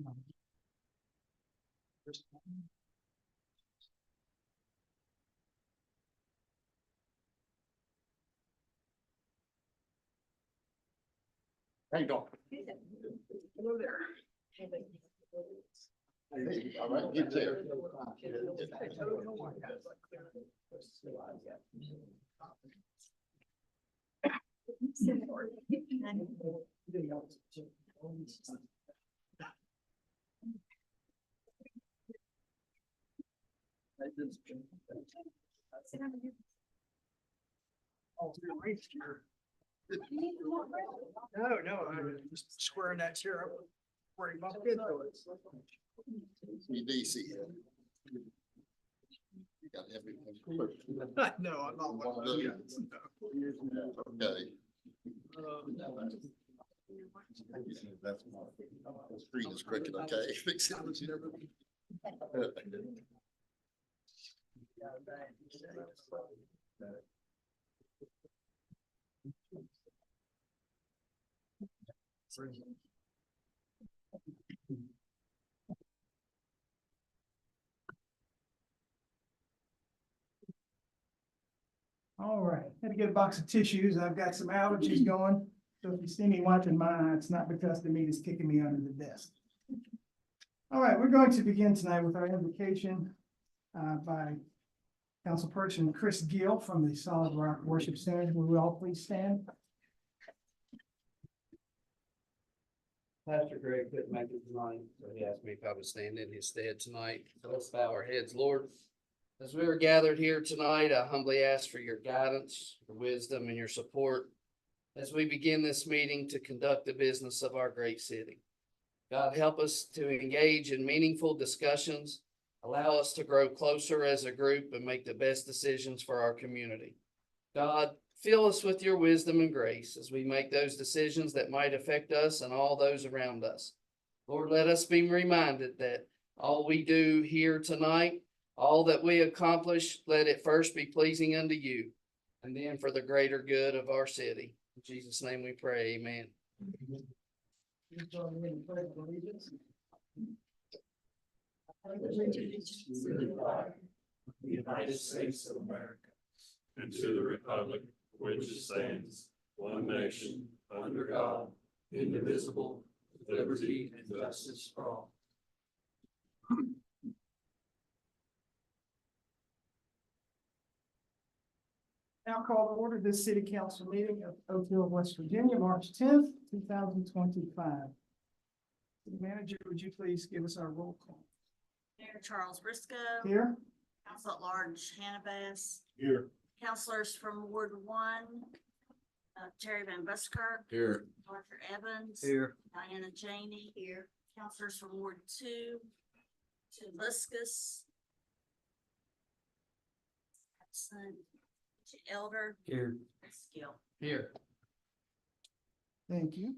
How you doing? Hello there. Hey, all right, get there. No, I'm just squaring that chair up. Worried about kids. You DC. You got everything. No, I'm not one of those guys. Okay. The screen is crooked, okay? Fix it. All right, had to get a box of tissues. I've got some allergies going. So if you see me wiping my eye, it's not because the meat is kicking me under the desk. All right, we're going to begin tonight with our invocation by Councilperson Chris Gill from the Solid Rock Worship Center. Will we all please stand? Pastor Greg couldn't make it tonight, so he asked me if I would stand in his stead tonight. So let's bow our heads, Lord. As we are gathered here tonight, I humbly ask for your guidance, your wisdom, and your support as we begin this meeting to conduct the business of our great city. God, help us to engage in meaningful discussions, allow us to grow closer as a group and make the best decisions for our community. God, fill us with your wisdom and grace as we make those decisions that might affect us and all those around us. Lord, let us be reminded that all we do here tonight, all that we accomplish, let it first be pleasing unto you, and then for the greater good of our city. In Jesus' name we pray, amen. Allegiance to the flag of the United States of America and to the republic which stands one nation under God, indivisible, with liberty and justice for all. Now call to order this city council meeting of Oakville, West Virginia, March 10th, 2025. City manager, would you please give us our roll call? Mayor Charles Briscoe. Here. Council at Large Hannah Bass. Here. Councilors from Ward 1, Terry Van Buskirk. Here. Arthur Evans. Here. Diana Janey. Here. Councilors from Ward 2, Liskus. Absent. Elder. Here. Skill. Here. Thank you.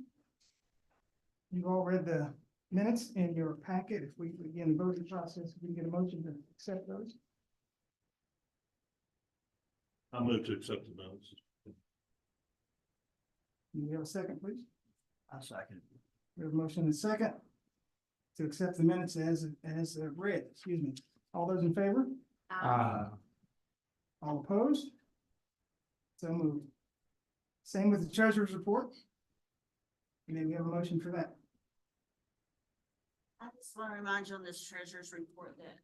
You've all read the minutes in your packet. If we begin the voting process, we can get a motion to accept those. I move to accept the minutes. Can we have a second, please? I'll second. We have a motion and a second to accept the minutes as read, excuse me. All those in favor? All opposed? So moved. Same with the treasurer's report. And then we have a motion for that. I just want to remind you on this treasurer's report that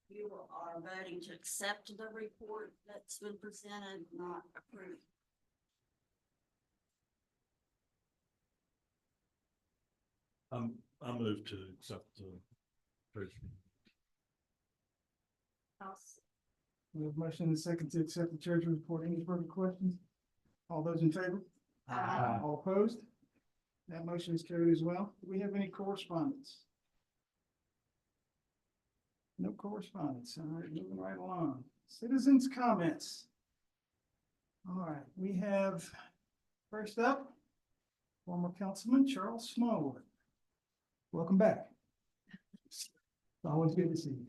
you are voting to accept the report that's been presented, not approve. I move to accept the treasury. We have a motion and a second to accept the treasurer's report. Any further questions? All those in favor? All opposed? That motion is carried as well. Do we have any correspondence? No correspondence. All right, moving right along. Citizens' comments. All right, we have first up, former Councilman Charles Smallwood. Welcome back. It's always good to see you.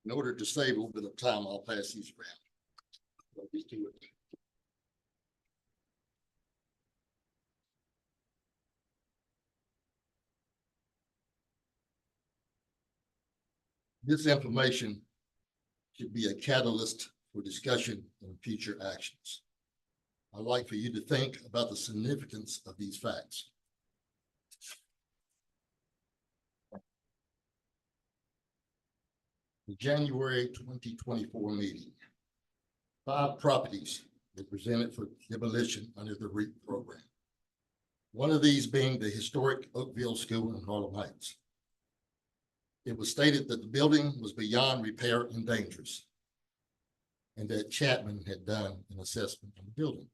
In order to save a little bit of time, I'll pass these around. to it. This information should be a catalyst for discussion and future actions. I'd like for you to think about the significance of these facts. The January 2024 meeting, 5 properties were presented for demolition under the REAP program. One of these being the historic Oakville School in Harlem Heights. It was stated that the building was beyond repair and dangerous, and that Chapman had done an assessment of the building.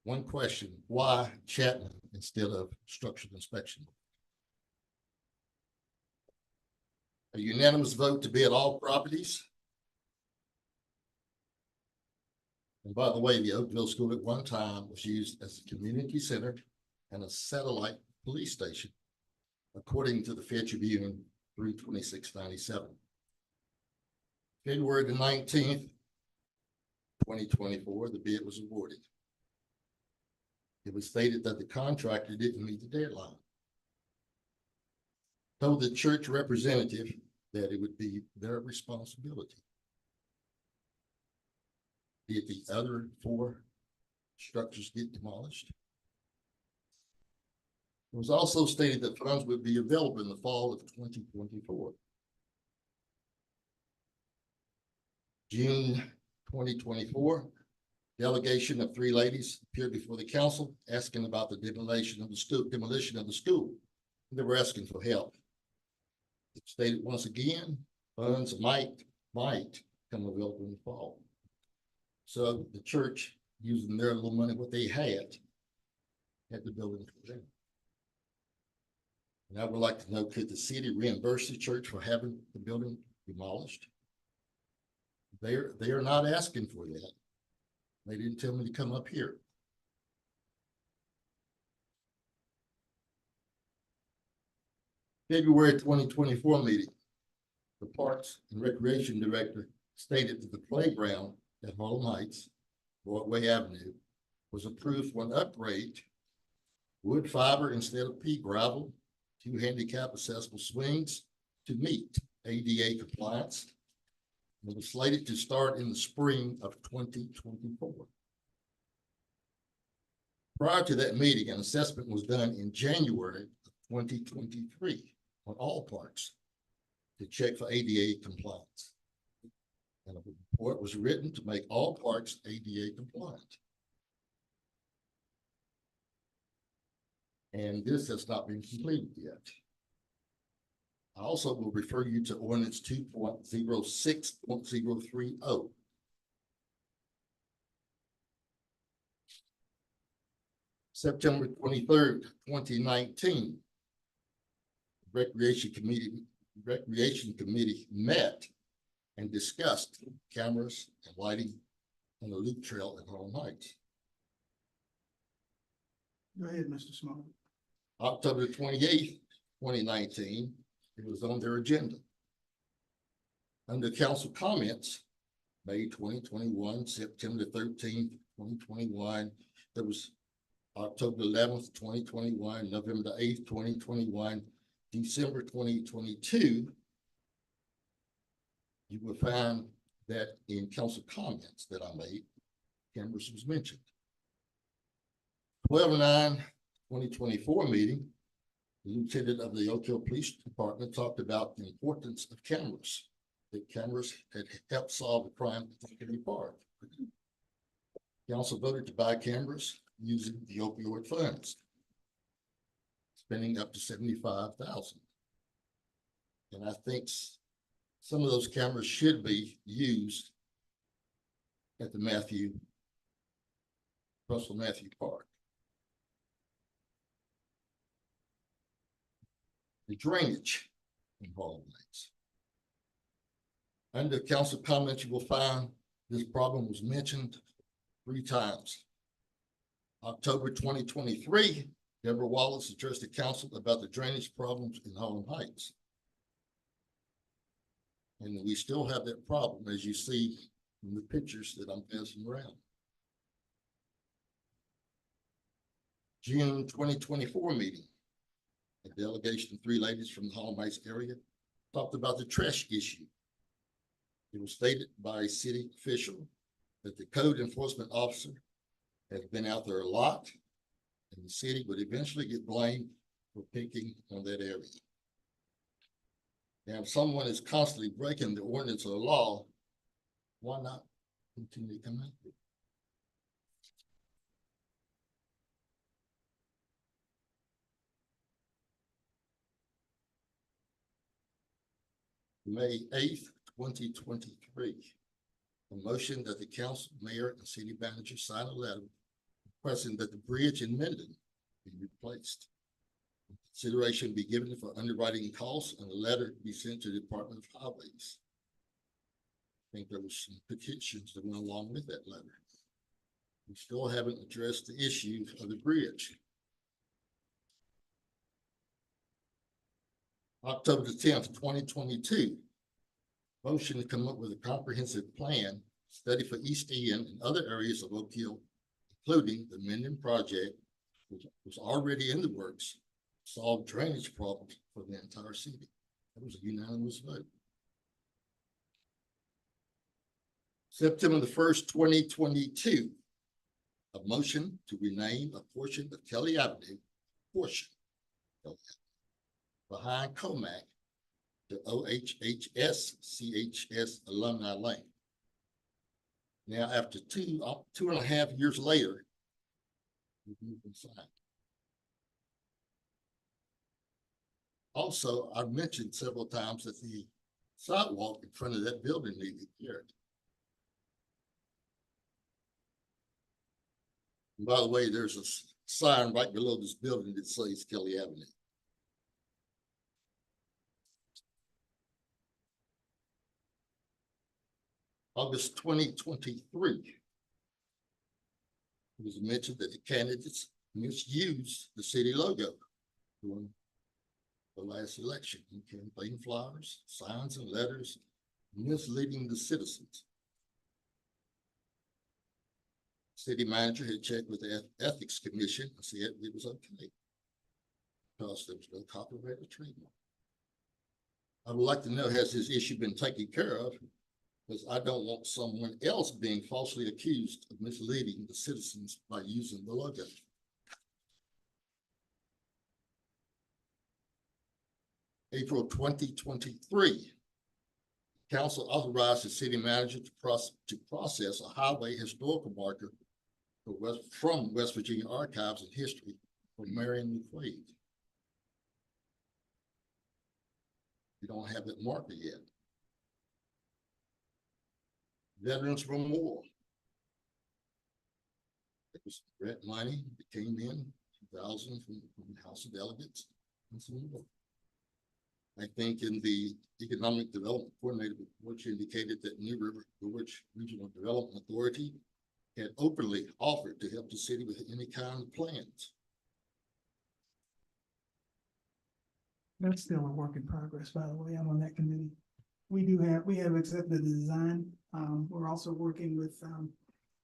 One question, why Chapman instead of structural inspection? A unanimous vote to bid all properties. And by the way, the Oakville School at one time was used as a community center and a satellite police station, according to the Fair Tribune 3/26/97. February the 19th, 2024, the bid was awarded. It was stated that the contractor didn't meet the deadline. Told the church representative that it would be their responsibility. Did the other 4 structures get demolished? It was also stated that funds would be available in the fall of 2024. June 2024, delegation of 3 ladies appeared before the council asking about the demolition of the school. They were asking for help. It stated once again, funds might come available in the fall. So the church, using their little money, what they had the building for them. And I would like to know, could the city reimburse the church for having the building demolished? They are not asking for that. They didn't tell me to come up here. February 2024 meeting, the Parks and Recreation Director stated that the playground at Harlem Heights, Broadway Avenue, was approved for an upgrade, wood fiber instead of pea gravel, 2 handicap accessible swings to meet ADA compliance. It was slated to start in the spring of 2024. Prior to that meeting, an assessment was done in January of 2023 on all parks to check for ADA compliance. And a report was written to make all parks ADA compliant. And this has not been completed yet. I also will refer you to ordinance 2.06.030. September 23rd, 2019. Recreation Committee met and discussed cameras and lighting on the loop trail at Harlem Heights. Go ahead, Mr. Small. October 28th, 2019, it was on their agenda. Under council comments, May 2021, September 13th, 2021, there was October 11th, 2021, November 8th, 2021, December 2022, you will find that in council comments that I made, cameras was mentioned. 12/9/2024 meeting, the lieutenant of the Oakville Police Department talked about the importance of cameras. That cameras had helped solve the crime at Thickety Park. Council voted to buy cameras using the opioid funds, spending up to $75,000. And I think some of those cameras should be used at the Russell Matthew Park. The drainage in Harlem Heights. Under council comments, you will find this problem was mentioned 3 times. October 2023, Deborah Wallace addressed the council about the drainage problems in Harlem Heights. And we still have that problem. As you see, in the pictures that I'm passing around. June 2024 meeting. A delegation of 3 ladies from the Harlem Heights area talked about the trash issue. It was stated by a city official that the code enforcement officer has been out there a lot, and the city would eventually get blamed for picking on that area. Now, if someone is constantly breaking the ordinance or the law, why not continue to come out? May 8th, 2023. A motion that the council, mayor, and city manager sign a letter requesting that the bridge in Mendon be replaced. Consideration be given for underwriting costs, and a letter be sent to the Department of Highways. I think there were some petitions that went along with that letter. We still haven't addressed the issue of the bridge. October the 10th, 2022. Motion to come up with a comprehensive plan, study for East End and other areas of Oak Hill, including the Mendon project, which was already in the works, solve drainage problems for the entire city. That was a unanimous vote. September the 1st, 2022. A motion to rename a portion of Kelly Avenue, behind Comac, to OHHS CHS Alumni Lane. Now, after 2.5 years later, we've moved inside. Also, I've mentioned several times that the sidewalk in front of that building needed repaired. And by the way, there's a sign right below this building that says Kelly Avenue. August 2023. It was mentioned that the candidates misused the city logo during the last election in campaign flyers, signs, and letters, misleading the citizens. City manager had checked with the Ethics Commission and said it was okay because there was no copyright or trademark. I would like to know, has this issue been taken care of? Because I don't want someone else being falsely accused of misleading the citizens by using the logo. April 2023. Council authorized the city manager to process a highway historical marker from West Virginia Archives and History for Marion McQuaid. We don't have that marker yet. Veterans Memorial. It was grant money that came in 2000 from the House of Delegates and some more. I think in the Economic Development Coordinator report, she indicated that New River Gorge Regional Development Authority had openly offered to help the city with any kind of plans. That's still a work in progress, by the way. I'm on that committee. We have accepted the design. We're also working with,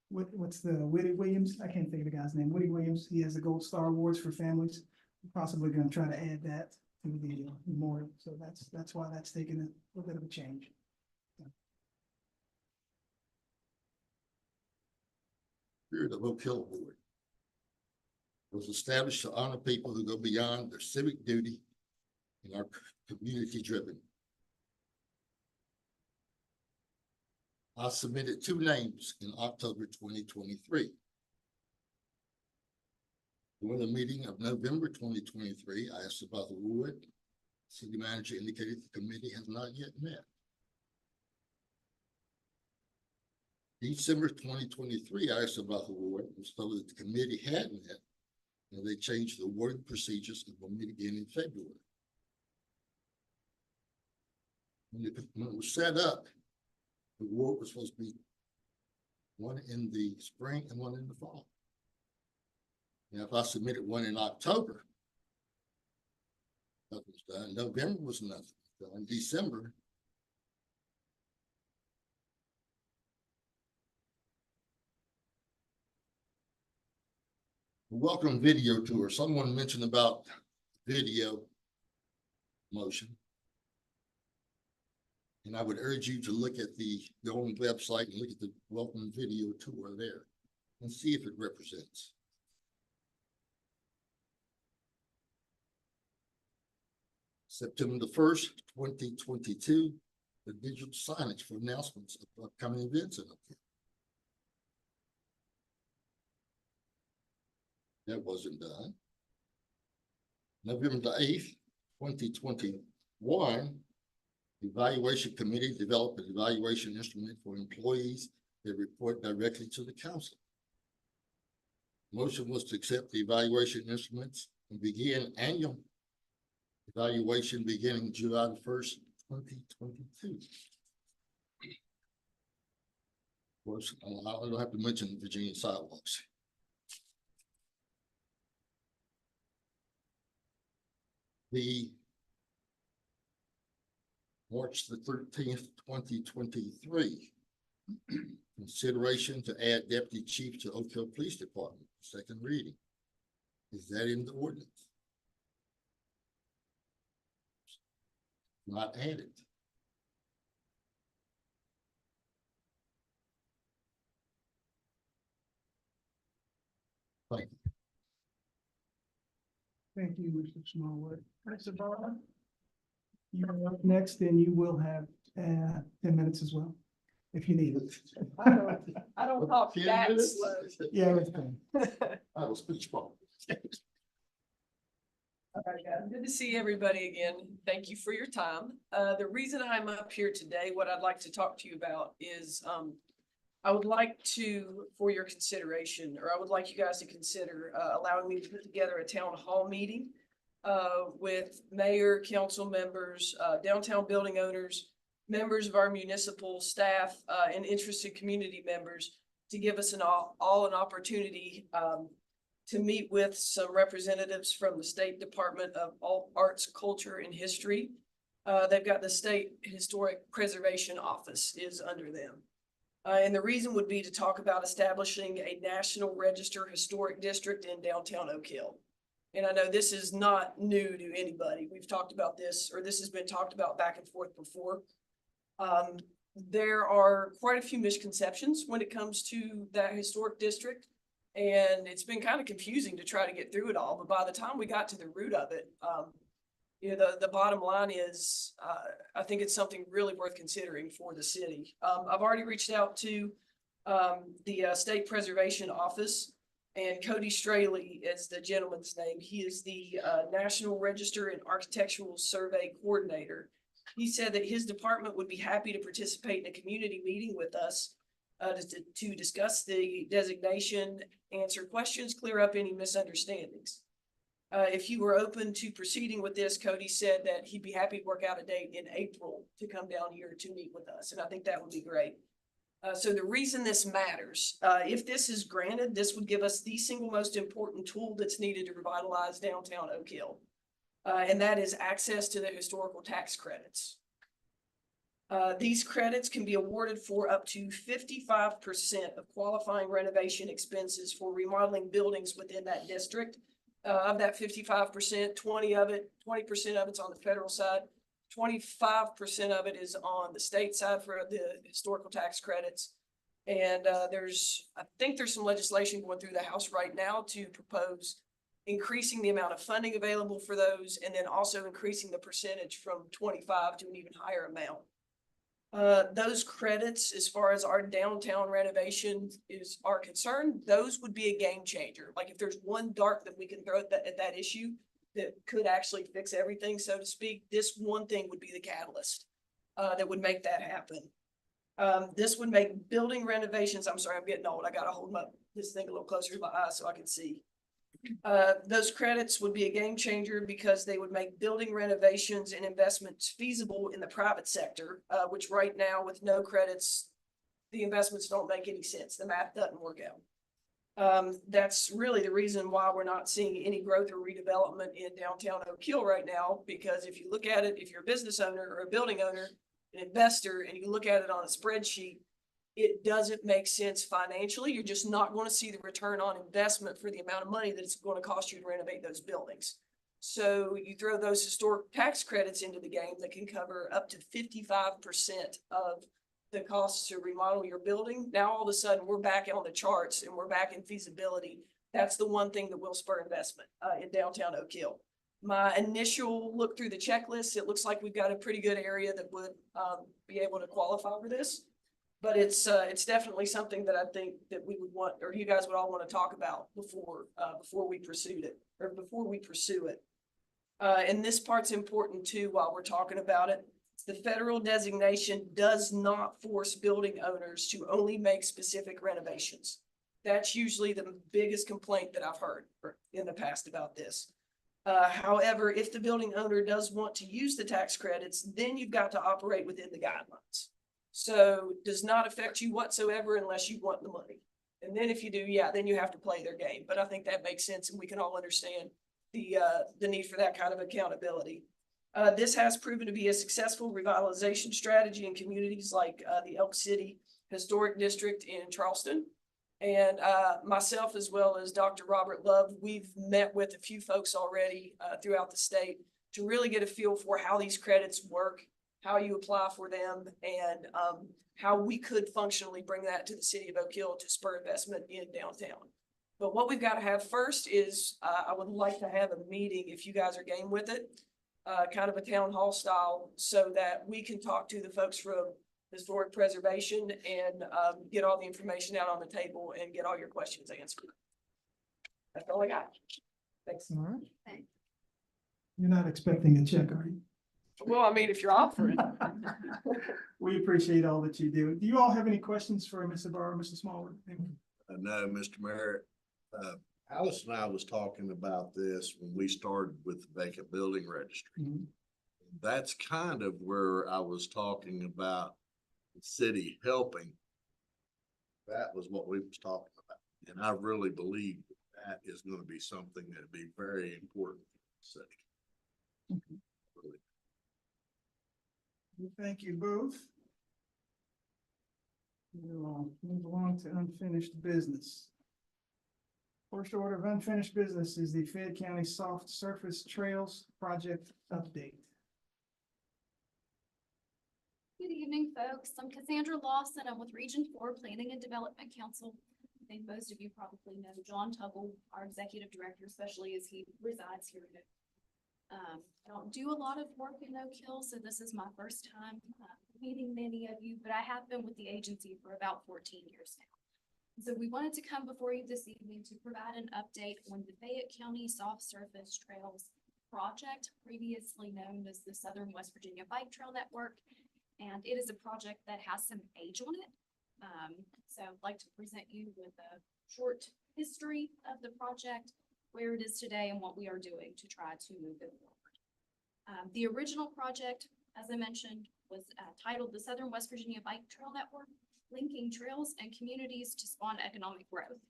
what's the Woody Williams? I can't think of the guy's name. Woody Williams. He has the Gold Star Awards for families. We're possibly going to try to add that to the memorial. So that's why that's taken a little bit of a change. Spirit of Oak Hill Board was established to honor people who go beyond their civic duty and are community driven. I submitted 2 names in October 2023. During the meeting of November 2023, I asked about the award. City manager indicated the committee has not yet met. December 2023, I asked about the award. It was told that the committee had met and they changed the awarding procedures and will meet again in February. When it was set up, the award was supposed to be one in the spring and one in the fall. Now, if I submitted one in October, nothing was done. November was nothing done. December, welcome video tour. Someone mentioned about video motion. And I would urge you to look at go on the website and look at the welcome video tour there and see if it represents. September the 1st, 2022, the digital signage for announcements of upcoming events in Oak Hill. That wasn't done. November the 8th, 2021, the Evaluation Committee developed an evaluation instrument for employees that report directly to the council. Motion was to accept the evaluation instruments and begin annual evaluation beginning July the 1st, 2022. Of course, I don't have to mention Virginia sidewalks. The March the 13th, 2023. Consideration to add deputy chief to Oak Hill Police Department, second reading. Is that in the ordinance? Not added. Thank you. Thank you, Mr. Smallwood. Mr. Barber? You're up next, and you will have 10 minutes as well, if you need it. I don't talk 10 that minutes? slow. Yeah, it's fine. I was speech bubble. All right, guys. Good to see everybody again. Thank you for your time. The reason I'm up here today, what I'd like to talk to you about is, I would like to, for your consideration, or I would like you guys to consider, allowing me to put together a town hall meeting with mayor, council members, downtown building owners, members of our municipal staff, and interested community members to give us an opportunity to meet with some representatives from the State Department of Arts, Culture, and History. They've got the State Historic Preservation Office is under them. And the reason would be to talk about establishing a National Register Historic District in downtown Oak Hill. And I know this is not new to anybody. We've talked about this, or this has been talked about back and forth before. There are quite a few misconceptions when it comes to that historic district. And it's been kind of confusing to try to get through it all. But by the time we got to the root of it, the bottom line is, I think it's something really worth considering for the city. I've already reached out to the State Preservation Office, and Cody Straley is the gentleman's name. He is the National Register and Architectural Survey Coordinator. He said that his department would be happy to participate in a community meeting with us to discuss the designation, answer questions, clear up any misunderstandings. If you were open to proceeding with this, Cody said that he'd be happy to work out a date in April to come down here to meet with us. And I think that would be great. So the reason this matters, if this is granted, this would give us the single most important tool that's needed to revitalize downtown Oak Hill. And that is access to the historical tax credits. These credits can be awarded for up to 55% of qualifying renovation expenses for remodeling buildings within that district. Of that 55%, 20% of it's on the federal side, 25% of it is on the state side for the historical tax credits. And I think there's some legislation going through the House right now to propose increasing the amount of funding available for those, and then also increasing the percentage from 25 to an even higher amount. Those credits, as far as our downtown renovation are concerned, those would be a game changer. Like if there's one dart that we can throw at that issue that could actually fix everything, so to speak, this one thing would be the catalyst that would make that happen. This would make building renovations. I'm sorry, I'm getting old. I gotta hold this thing a little closer to my eyes so I can see. Those credits would be a game changer because they would make building renovations and investments feasible in the private sector, which right now with no credits, the investments don't make any sense. The math doesn't work out. That's really the reason why we're not seeing any growth or redevelopment in downtown Oak Hill right now, because if you look at it, if you're a business owner or a building owner, an investor, and you look at it on a spreadsheet, it doesn't make sense financially. You're just not going to see the return on investment for the amount of money that it's going to cost you to renovate those buildings. So you throw those historic tax credits into the game that can cover up to 55% of the costs to remodel your building. Now, all of a sudden, we're back on the charts and we're back in feasibility. That's the one thing that will spur investment in downtown Oak Hill. My initial look through the checklist, it looks like we've got a pretty good area that would be able to qualify for this. But it's definitely something that I think that we would want, or you guys would all want to talk about before we pursued it, or before we pursue it. And this part's important too, while we're talking about it. The federal designation does not force building owners to only make specific renovations. That's usually the biggest complaint that I've heard in the past about this. However, if the building owner does want to use the tax credits, then you've got to operate within the guidelines. So does not affect you whatsoever unless you want the money. And then if you do, yeah, then you have to play their game. But I think that makes sense and we can all understand the need for that kind of accountability. This has proven to be a successful revitalization strategy in communities like the Elk City Historic District in Charleston. And myself, as well as Dr. Robert Love, we've met with a few folks already throughout the state to really get a feel for how these credits work, how you apply for them, and how we could functionally bring that to the city of Oak Hill to spur investment in downtown. But what we've got to have first is I would like to have a meeting, if you guys are game with it, kind of a town hall style, so that we can talk to the folks from historic preservation and get all the information out on the table and get all your questions answered. That's all I got. Thanks. All right. Thanks. You're not expecting a check, are you? Well, I mean, if you're offering. We appreciate all that you do. Do you all have any questions for Ms. Ibarra, Mr. Smallwood? No, Mr. Mayor, Alice and I was talking about this when we started with the vacant building registry. Mhm. That's kind of where I was talking about the city helping. That was what we was talking about. And I really believe that is going to be something that'd be very important for the city. Really. Thank you both. We'll move along to unfinished business. First order of unfinished business is the Fayette County Soft Surface Trails Project update. Good evening, folks. I'm Cassandra Lawson. I'm with Region 4 Planning and Development Council. I think most of you probably know John Tuggle, our executive director, especially as he resides here. I don't do a lot of work in Oak Hill, so this is my first time meeting many of you, but I have been with the agency for about 14 years now. So we wanted to come before you this evening to provide an update on the Fayette County Soft Surface Trails Project, previously known as the Southern West Virginia Bike Trail Network. And it is a project that has some age on it. So I'd like to present you with a short history of the project, where it is today, and what we are doing to try to move it forward. The original project, as I mentioned, was titled the Southern West Virginia Bike Trail Network, linking trails and communities to spawn economic growth.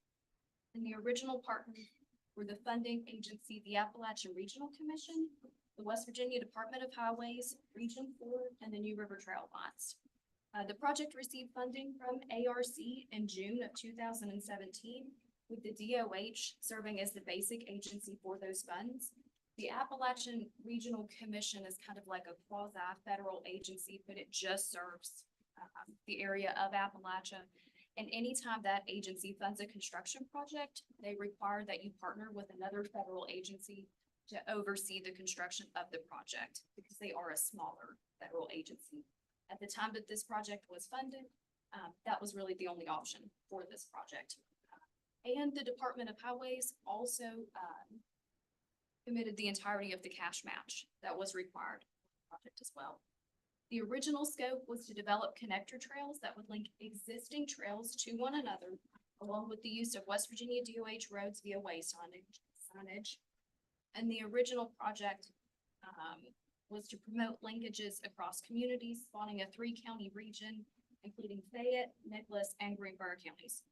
And the original partners were the funding agency, the Appalachian Regional Commission, the West Virginia Department of Highways, Region 4, and the New River Trail Lines. The project received funding from ARC in June of 2017, with the DOH serving as the basic agency for those funds. The Appalachian Regional Commission is kind of like a quasi-federal agency, but it just serves the area of Appalachia. And anytime that agency funds a construction project, they require that you partner with another federal agency to oversee the construction of the project, because they are a smaller federal agency. At the time that this project was funded, that was really the only option for this project. And the Department of Highways also committed the entirety of the cash match that was required for the project as well. The original scope was to develop connector trails that would link existing trails to one another, along with the use of West Virginia DOH roads via way signage. And the original project was to promote linkages across communities, spawning a 3-county region, including Fayette, Nicholas, and Greenbrier counties.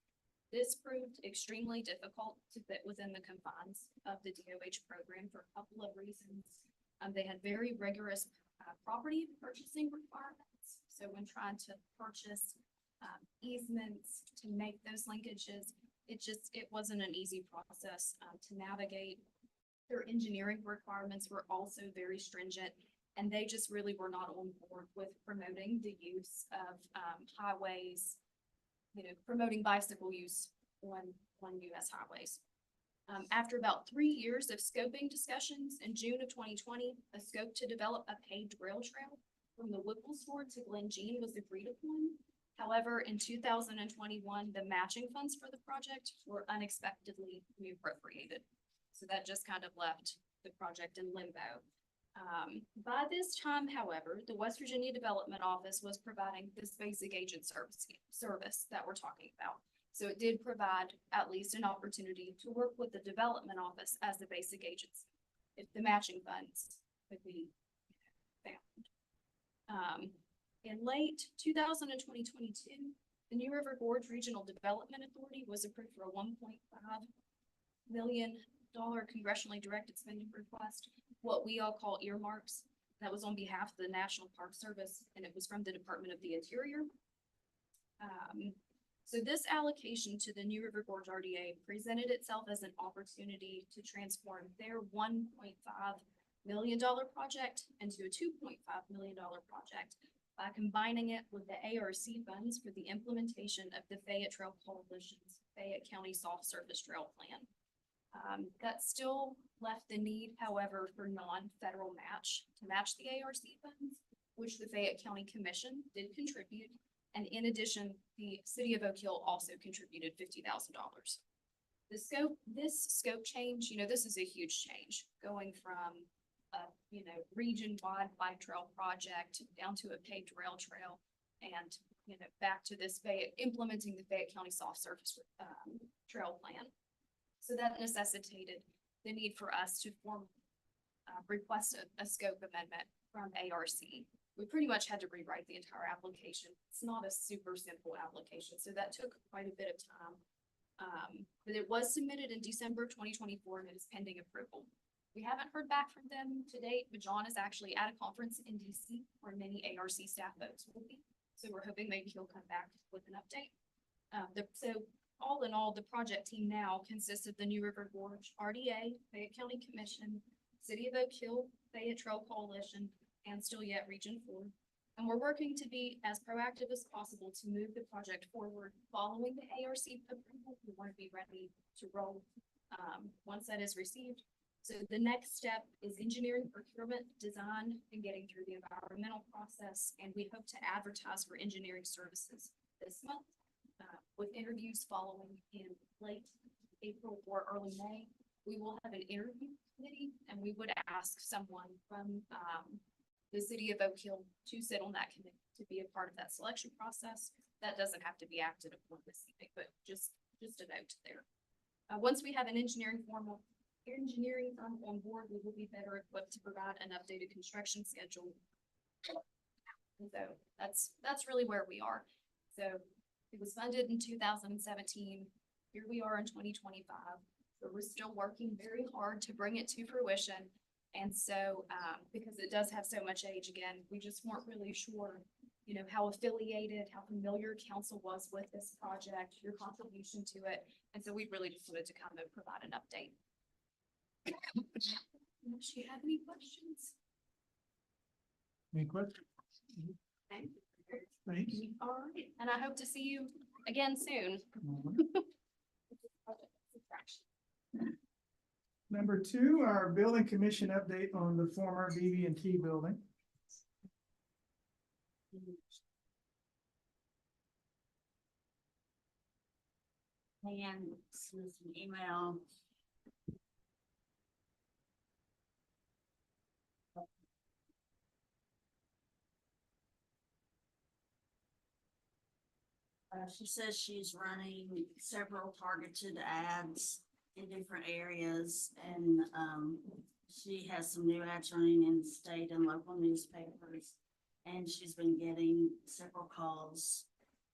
This proved extremely difficult to fit within the confines of the DOH program for a couple of reasons. They had very rigorous property purchasing requirements. So when trying to purchase easements to make those linkages. It wasn't an easy process, to navigate. Their engineering requirements were also very stringent, and they just really were not on board with promoting the use of, highways, promoting bicycle use on US highways. After about 3 years of scoping discussions, in June of 2020, a scope to develop a paved rail trail from the Whipple's Ford to Glen Jean was agreed upon. However, in 2021, the matching funds for the project were unexpectedly reappropriated. So that just kind of left the project in limbo. By this time, however, the West Virginia Development Office was providing this basic agent service that we're talking about. So it did provide at least an opportunity to work with the Development Office as the basic agency, if the matching funds could be found. In late 2022, the New River Gorge Regional Development Authority was approved for a $1.5 million congressionally directed spending request, what we all call earmarks. That was on behalf of the National Park Service, and it was from the Department of the Interior. So this allocation to the New River Gorge RDA presented itself as an opportunity to transform their $1.5 million project into a $2.5 million project by combining it with the ARC funds for the implementation of the Fayette Trail Coalition's Fayette County Soft Surface Trail Plan. That still left the need, however, for non-federal match to match the ARC funds, which the Fayette County Commission did contribute. And in addition, the city of Oak Hill also contributed $50,000. This scope change, this is a huge change, going from a, region-wide bike trail project down to a paved rail trail and, back to this implementing the Fayette County Soft Surface Trail Plan. So that necessitated the need for us to request a scope amendment from ARC. We pretty much had to rewrite the entire application. It's not a super simple application, so that took quite a bit of time. But it was submitted in December 2024 and it is pending approval. We haven't heard back from them to date, but John is actually at a conference in DC where many ARC staff folks will be. So we're hoping maybe he'll come back with an update. So all in all, the project team now consists of the New River Gorge RDA, Fayette County Commission, City of Oak Hill, Fayette Trail Coalition, and still yet Region 4. And we're working to be as proactive as possible to move the project forward following the ARC approval. We want to be ready to roll once that is received. So the next step is engineering, procurement, design, and getting through the environmental process. And we hope to advertise for engineering services this month, with interviews following in late April or early May. We will have an interview committee, and we would ask someone from the city of Oak Hill to sit on that committee to be a part of that selection process. That doesn't have to be acted upon this evening, but just a note there. Once we have an engineering firm on board, we will be better equipped to provide an updated construction schedule. And so that's really where we are. So it was funded in 2017. Here we are in 2025. But we're still working very hard to bring it to fruition. And so, because it does have so much age, again, we just weren't really sure, how affiliated, how familiar council was with this project, your contribution to it. And so we really just wanted to come and provide an update. Unless you have any questions. Any questions? Okay. Thanks. All right, and I hope to see you again soon. Number 2, our building commission update on the former BB&T building. And sent an email. She says she's running several targeted ads in different areas, and she has some new ads running in state and local newspapers. And she's been getting several calls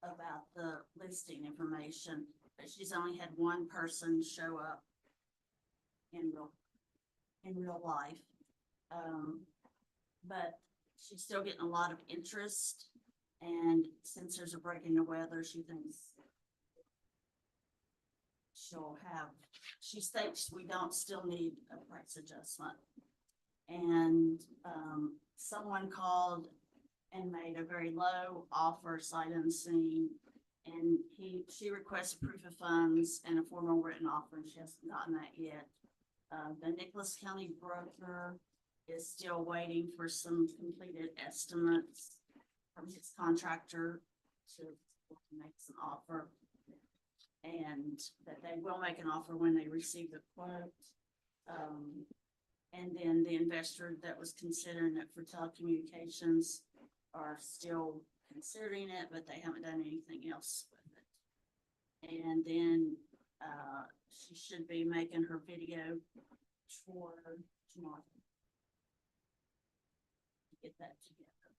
about the listing information, but she's only had one person show up in real life. But she's still getting a lot of interest. And since there's a break in the weather, she thinks she thinks we don't still need a price adjustment. And, someone called and made a very low offer, sight unseen. And she requested proof of funds and a formal written offer, and she hasn't gotten that yet. The Nicholas County broker is still waiting for some completed estimates from his contractor to make an offer. And that they will make an offer when they receive the quote. And then the investor that was considering it for telecommunications are still considering it, but they haven't done anything else with it. And then, she should be making her video for tomorrow. Get that together.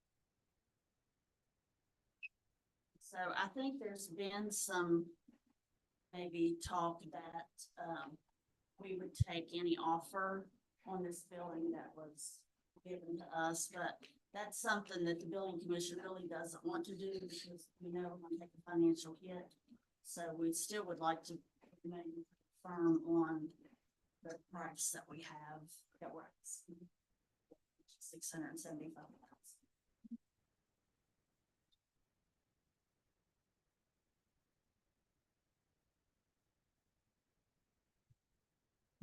So I think there's been some maybe talk that, we would take any offer on this building that was given to us, but that's something that the building commission really doesn't want to do because we know we're gonna take a financial hit. So we still would like to remain firm on the price that we have, that we're at $675,000.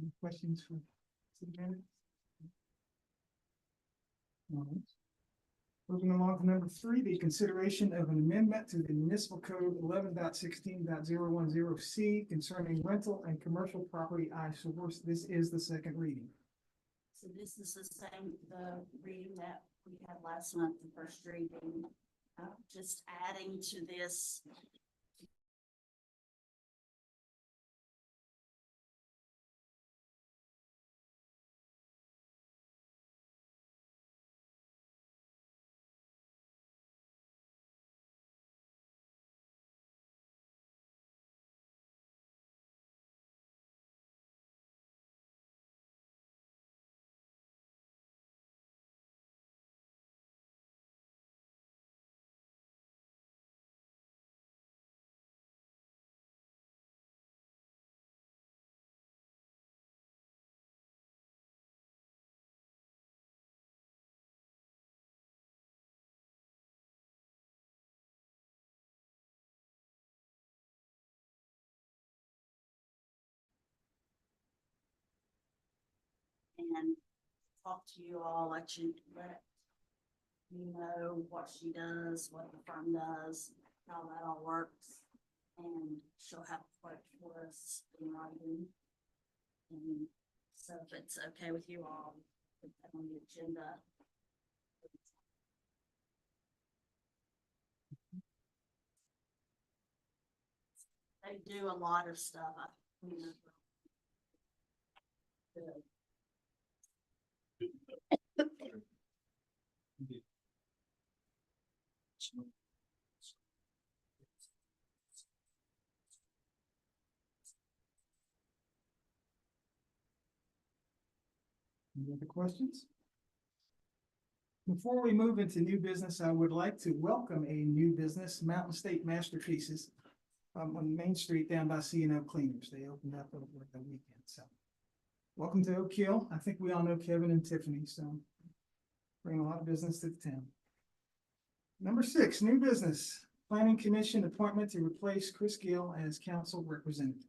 Any questions for city manager? All right. Moving along to number 3, the consideration of an amendment to the municipal code 11.16.010C concerning rental and commercial property eyesores. This is the second reading. So this is the same, the reading that we had last month, the first reading. Just adding to this. And talk to you all, let you know what she does, what the firm does, how that all works. And she'll have a quote for us in writing. And so if it's okay with you all, put that on the agenda. They do a lot of stuff. Any other questions? Before we move into new business, I would like to welcome a new business, Mountain State Masterpieces, on Main Street down by C&O Cleaners. They opened up over the weekend, so. Welcome to Oak Hill. I think we all know Kevin and Tiffany, so bring a lot of business to the town. Number 6, new business, Planning Commission appointment to replace Chris Gill as council representative.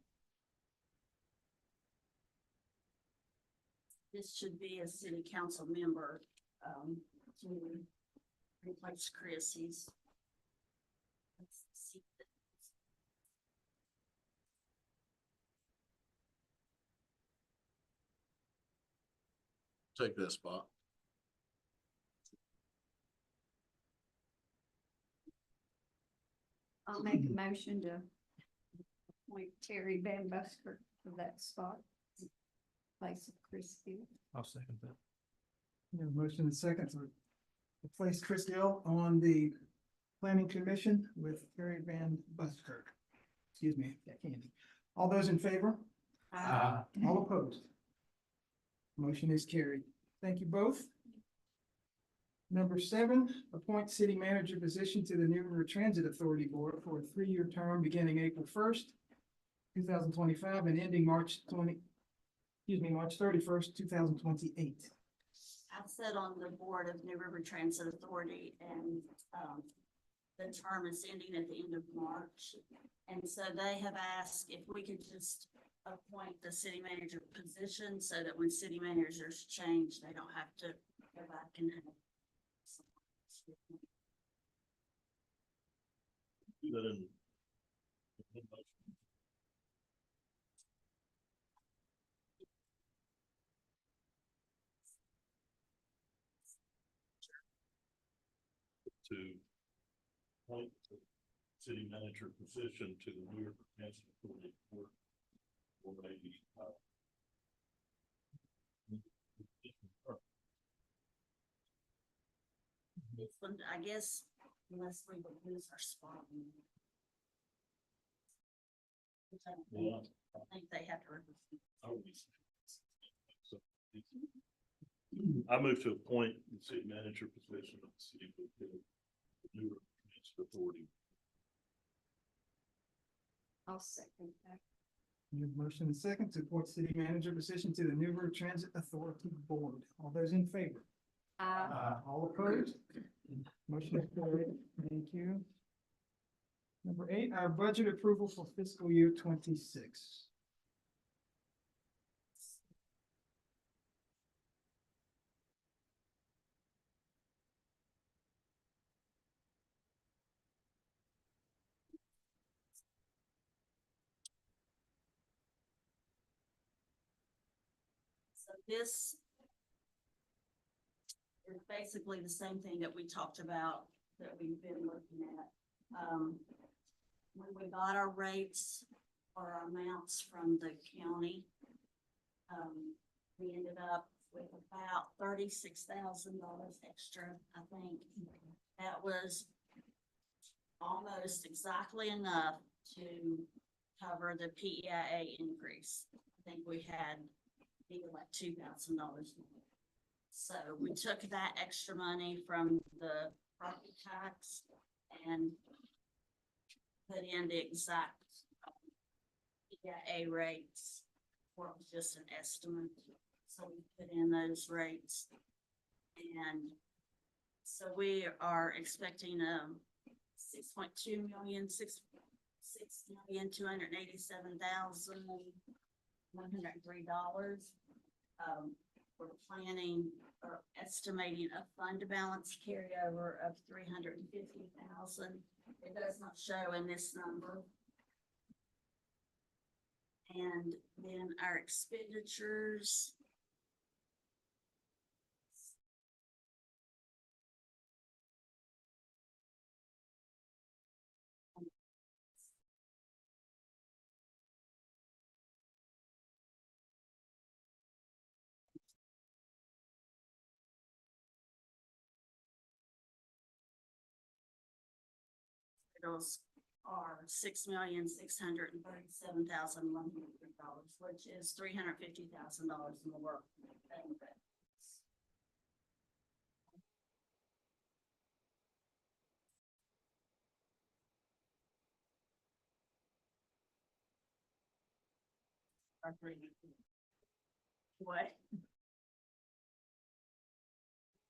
This should be a city council member, to replace Chris. He's. Take that spot. I'll make a motion to appoint Terry Van Busker for that spot. Place of Chris Hill. I'll second that. We have a motion and a second to replace Chris Gill on the Planning Commission with Terry Van Buskirk. Excuse me, got candy. All those in favor? All opposed? Motion is carried. Thank you both. Number 7, appoint city manager position to the New River Transit Authority Board for a 3-year term beginning April 1st, 2025 and ending March 31st, 2028. I've sat on the board of New River Transit Authority and, the term is ending at the end of March. And so they have asked if we could just appoint the city manager position so that when city managers change, they don't have to go back and have. Do that in. To point the city manager position to the New York Transit Authority Board. Or maybe, This one, I guess, unless we would lose our spot. Which I don't think- well, I think they have to. represent. I would be. So, I move to appoint the city manager position of the city of the New York Transit Authority. I'll second that. We have a motion and second to appoint city manager position to the New River Transit Authority Board. All those in favor? All opposed? Motion is carried. Thank you. Number 8, our budget approval for fiscal year 26. So this is basically the same thing that we talked about that we've been looking at. When we got our rates or our amounts from the county, we ended up with about $36,000 extra, I think. That was almost exactly enough to cover the PEIA increase. I think we had maybe like $2,000 more. So we took that extra money from the property tax and put in the exact PEIA rates, or it was just an estimate. So we put in those rates. And so we are expecting 6.2 million, 6,287,103. We're planning or estimating a fund balance carryover of 350,000. It does not show in this number. And then our expenditures. Those are $6,637,100, which is $350,000 more than that. What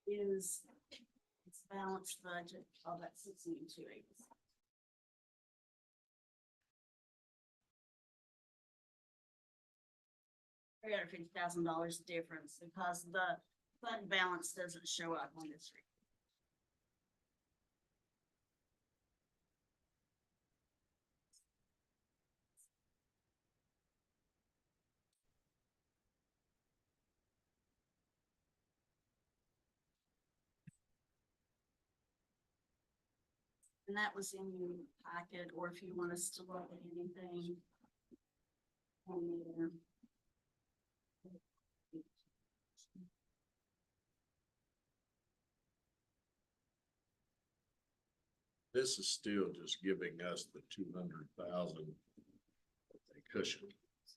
is its balanced budget of that 6,280? $350,000 difference because the fund balance doesn't show up on this report. And that was in your packet, or if you want us to look at anything on there. This is still just giving us the 200,000 cushion,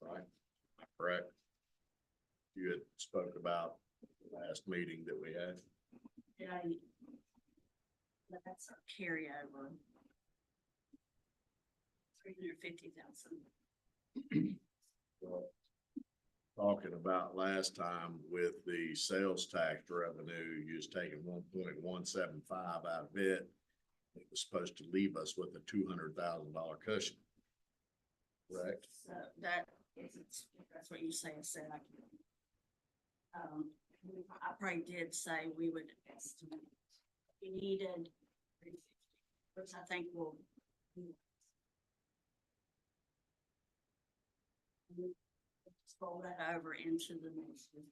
right? Am I correct? You had spoke about the last meeting that we had. Yeah, that's our carryover. 350,000. Talking about last time with the sales tax revenue, you was taking 1.175 out of it. It was supposed to leave us with a $200,000 cushion. Correct? So that is, that's what you say, I said, I probably did say we would estimate. We needed 350, which I think will. Just roll that over into the next year.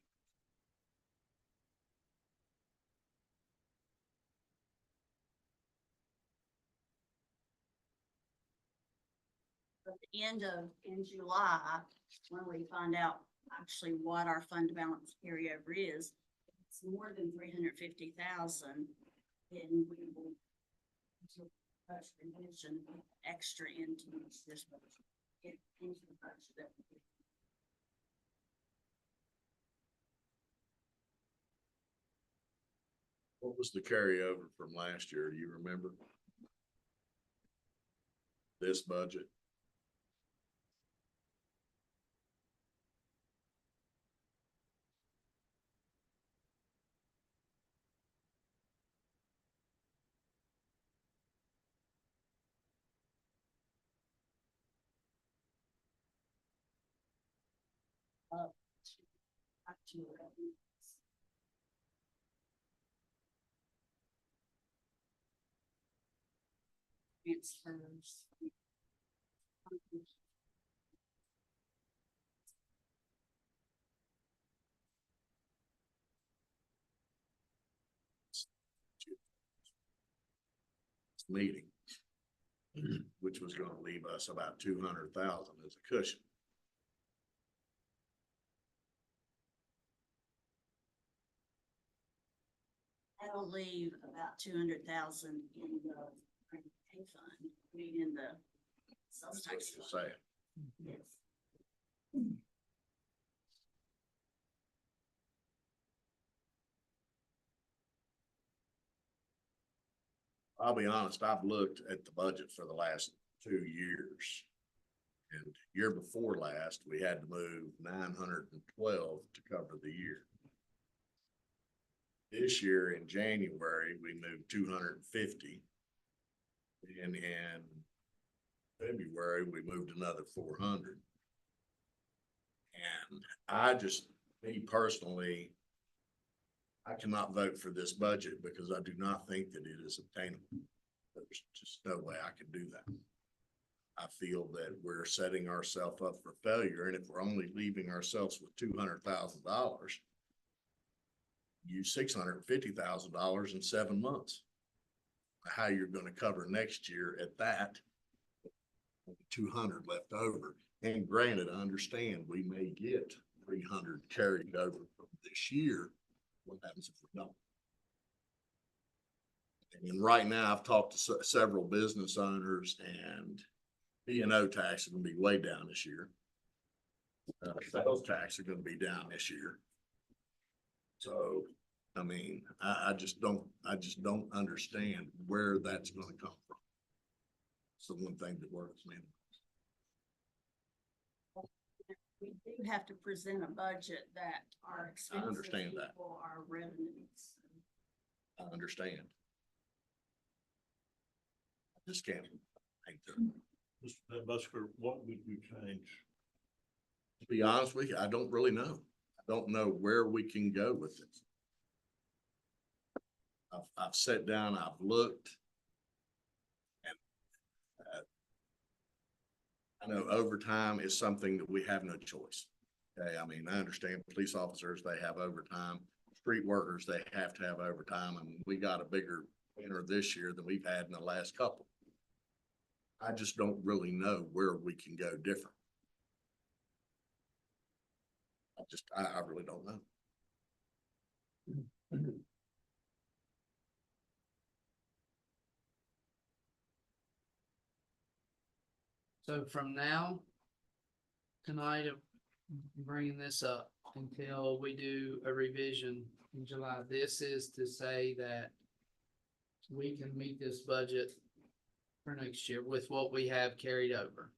At the end of, in July, when we find out actually what our fund balance carryover is, if it's more than 350,000, then we will do budget revision extra into this budget, into the budget that we do. What was the carryover from last year? Do you remember? This budget? Actual revenues. Transfers. Meeting, which was gonna leave us about 200,000 as a cushion. That'll leave about 200,000 in the pay fund, I mean, in the sales That's what tax you're fund. saying. Yes. I'll be honest, I've looked at the budget for the last 2 years. And year before last, we had to move 912 to cover the year. This year in January, we moved 250. And in February, we moved another 400. And me personally, I cannot vote for this budget because I do not think that it is obtainable. There's just no way I can do that. I feel that we're setting ourselves up for failure, and if we're only leaving ourselves with $200,000, use $650,000 in 7 months. How you're gonna cover next year at that, 200 left over. And granted, I understand we may get 300 carried over from this year. What happens if we don't? And right now, I've talked to several business owners, and B&O tax is gonna be way down this year. Sales tax are gonna be down this year. So, I mean, I just don't understand where that's gonna come from. It's the one thing that worries me. We do have to present a budget that our expenses understand that. equal our revenues. I understand. I just can't think there. Mr. Busker, what would you change? To be honest with you, I don't really know. I don't know where we can go with this. I've sat down, I've looked. And I know overtime is something that we have no choice. Okay, I mean, I understand police officers, they have overtime. Street workers, they have to have overtime, and we got a bigger winter this year than we've had in the last couple. I just don't really know where we can go different. I really don't know. So from now, tonight, of bringing this up until we do a revision in July. This is to say that we can meet this budget for next year with what we have carried over.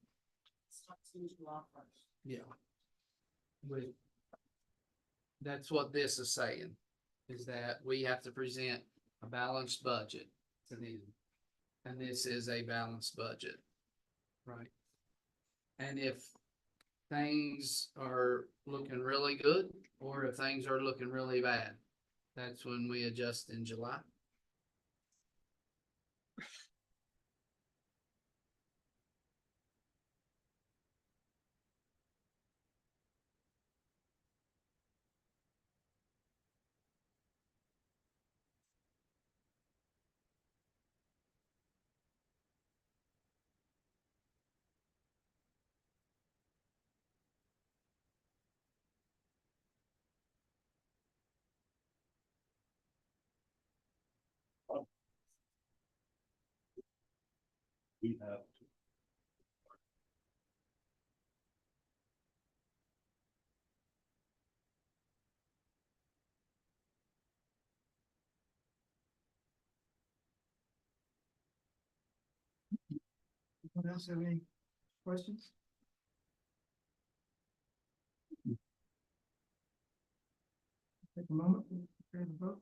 Yeah. With, that's what this is saying, is that we have to present a balanced budget to them. And this is a balanced budget. Right. And if things are looking really good, or if things are looking really bad, that's when we adjust in July. We have to. Anyone else have any questions? Take a moment, prepare the vote.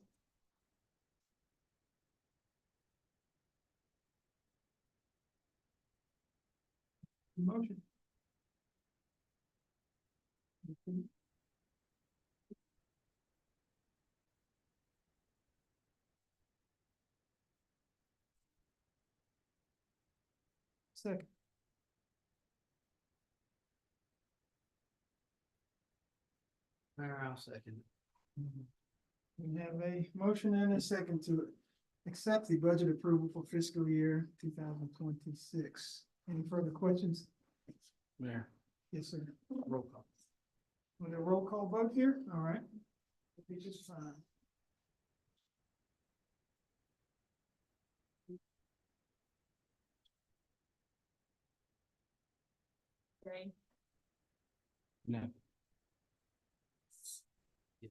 Motion. Second. I'll second. We have a motion and a second to accept the budget approval for fiscal year 2026. Any further questions? Mayor, Yes, sir. roll call. Want a roll call vote here? All right. Be just fine. Okay. No. Yes.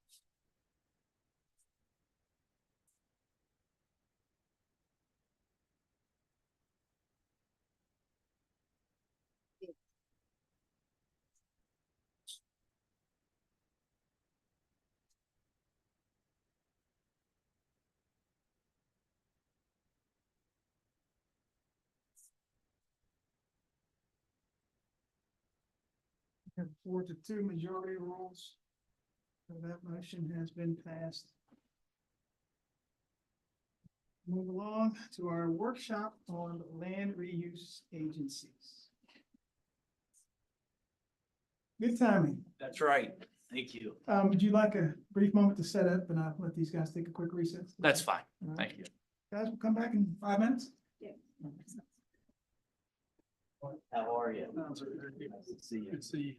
Have 4-2 majority rules. So that motion has been passed. Move along to our workshop on land reuse agencies. Good timing. That's right. Thank you. Would you like a brief moment to set up and I'll let these guys take a quick recess? That's fine. All right. Thank you. Guys, we'll come back in 5 minutes. How are you? Nice to see you. Good to see you.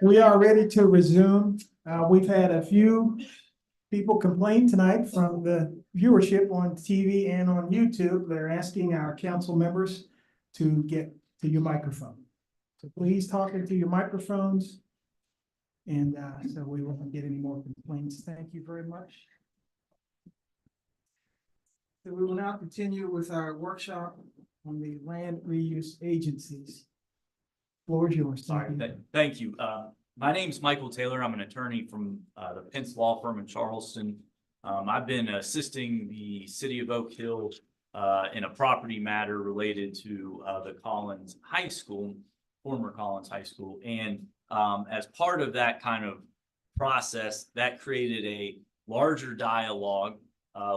We are ready to resume. We've had a few people complain tonight from the viewership on TV and on YouTube. They're asking our council members to get to your microphone. So please talk into your microphones. And so we won't get any more complaints. Thank you very much. So we will now continue with our workshop on the land reuse agencies. Floor is yours. All right, thank you. My name's Michael Taylor. I'm an attorney from the Pence Law Firm in Charleston. I've been assisting the city of Oak Hill in a property matter related to the Collins High School, former Collins High School. And as part of that kind of process, that created a larger dialogue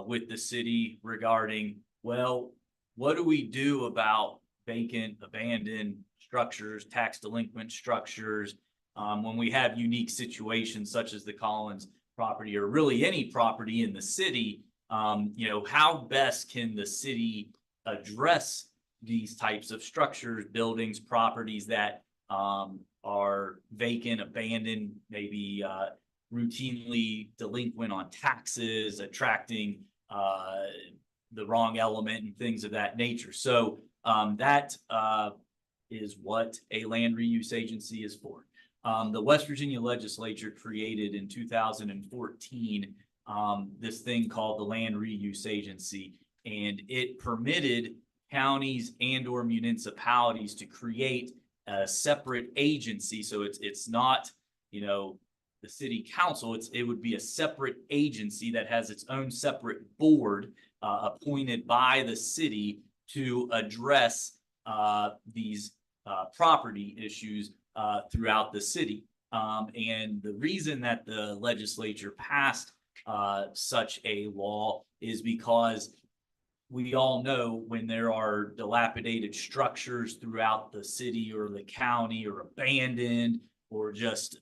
with the city regarding, well, what do we do about vacant, abandoned structures, tax delinquent structures, when we have unique situations such as the Collins property or really any property in the city? How best can the city address these types of structures, buildings, properties that are vacant, abandoned, maybe routinely delinquent on taxes, attracting the wrong element and things of that nature. So that is what a land reuse agency is for. The West Virginia legislature created in 2014 this thing called the Land Reuse Agency, and it permitted counties and or municipalities to create a separate agency. So it's not, the city council, it would be a separate agency that has its own separate board appointed by the city to address these property issues throughout the city. And the reason that the legislature passed such a law is because we all know when there are dilapidated structures throughout the city or the county or abandoned or just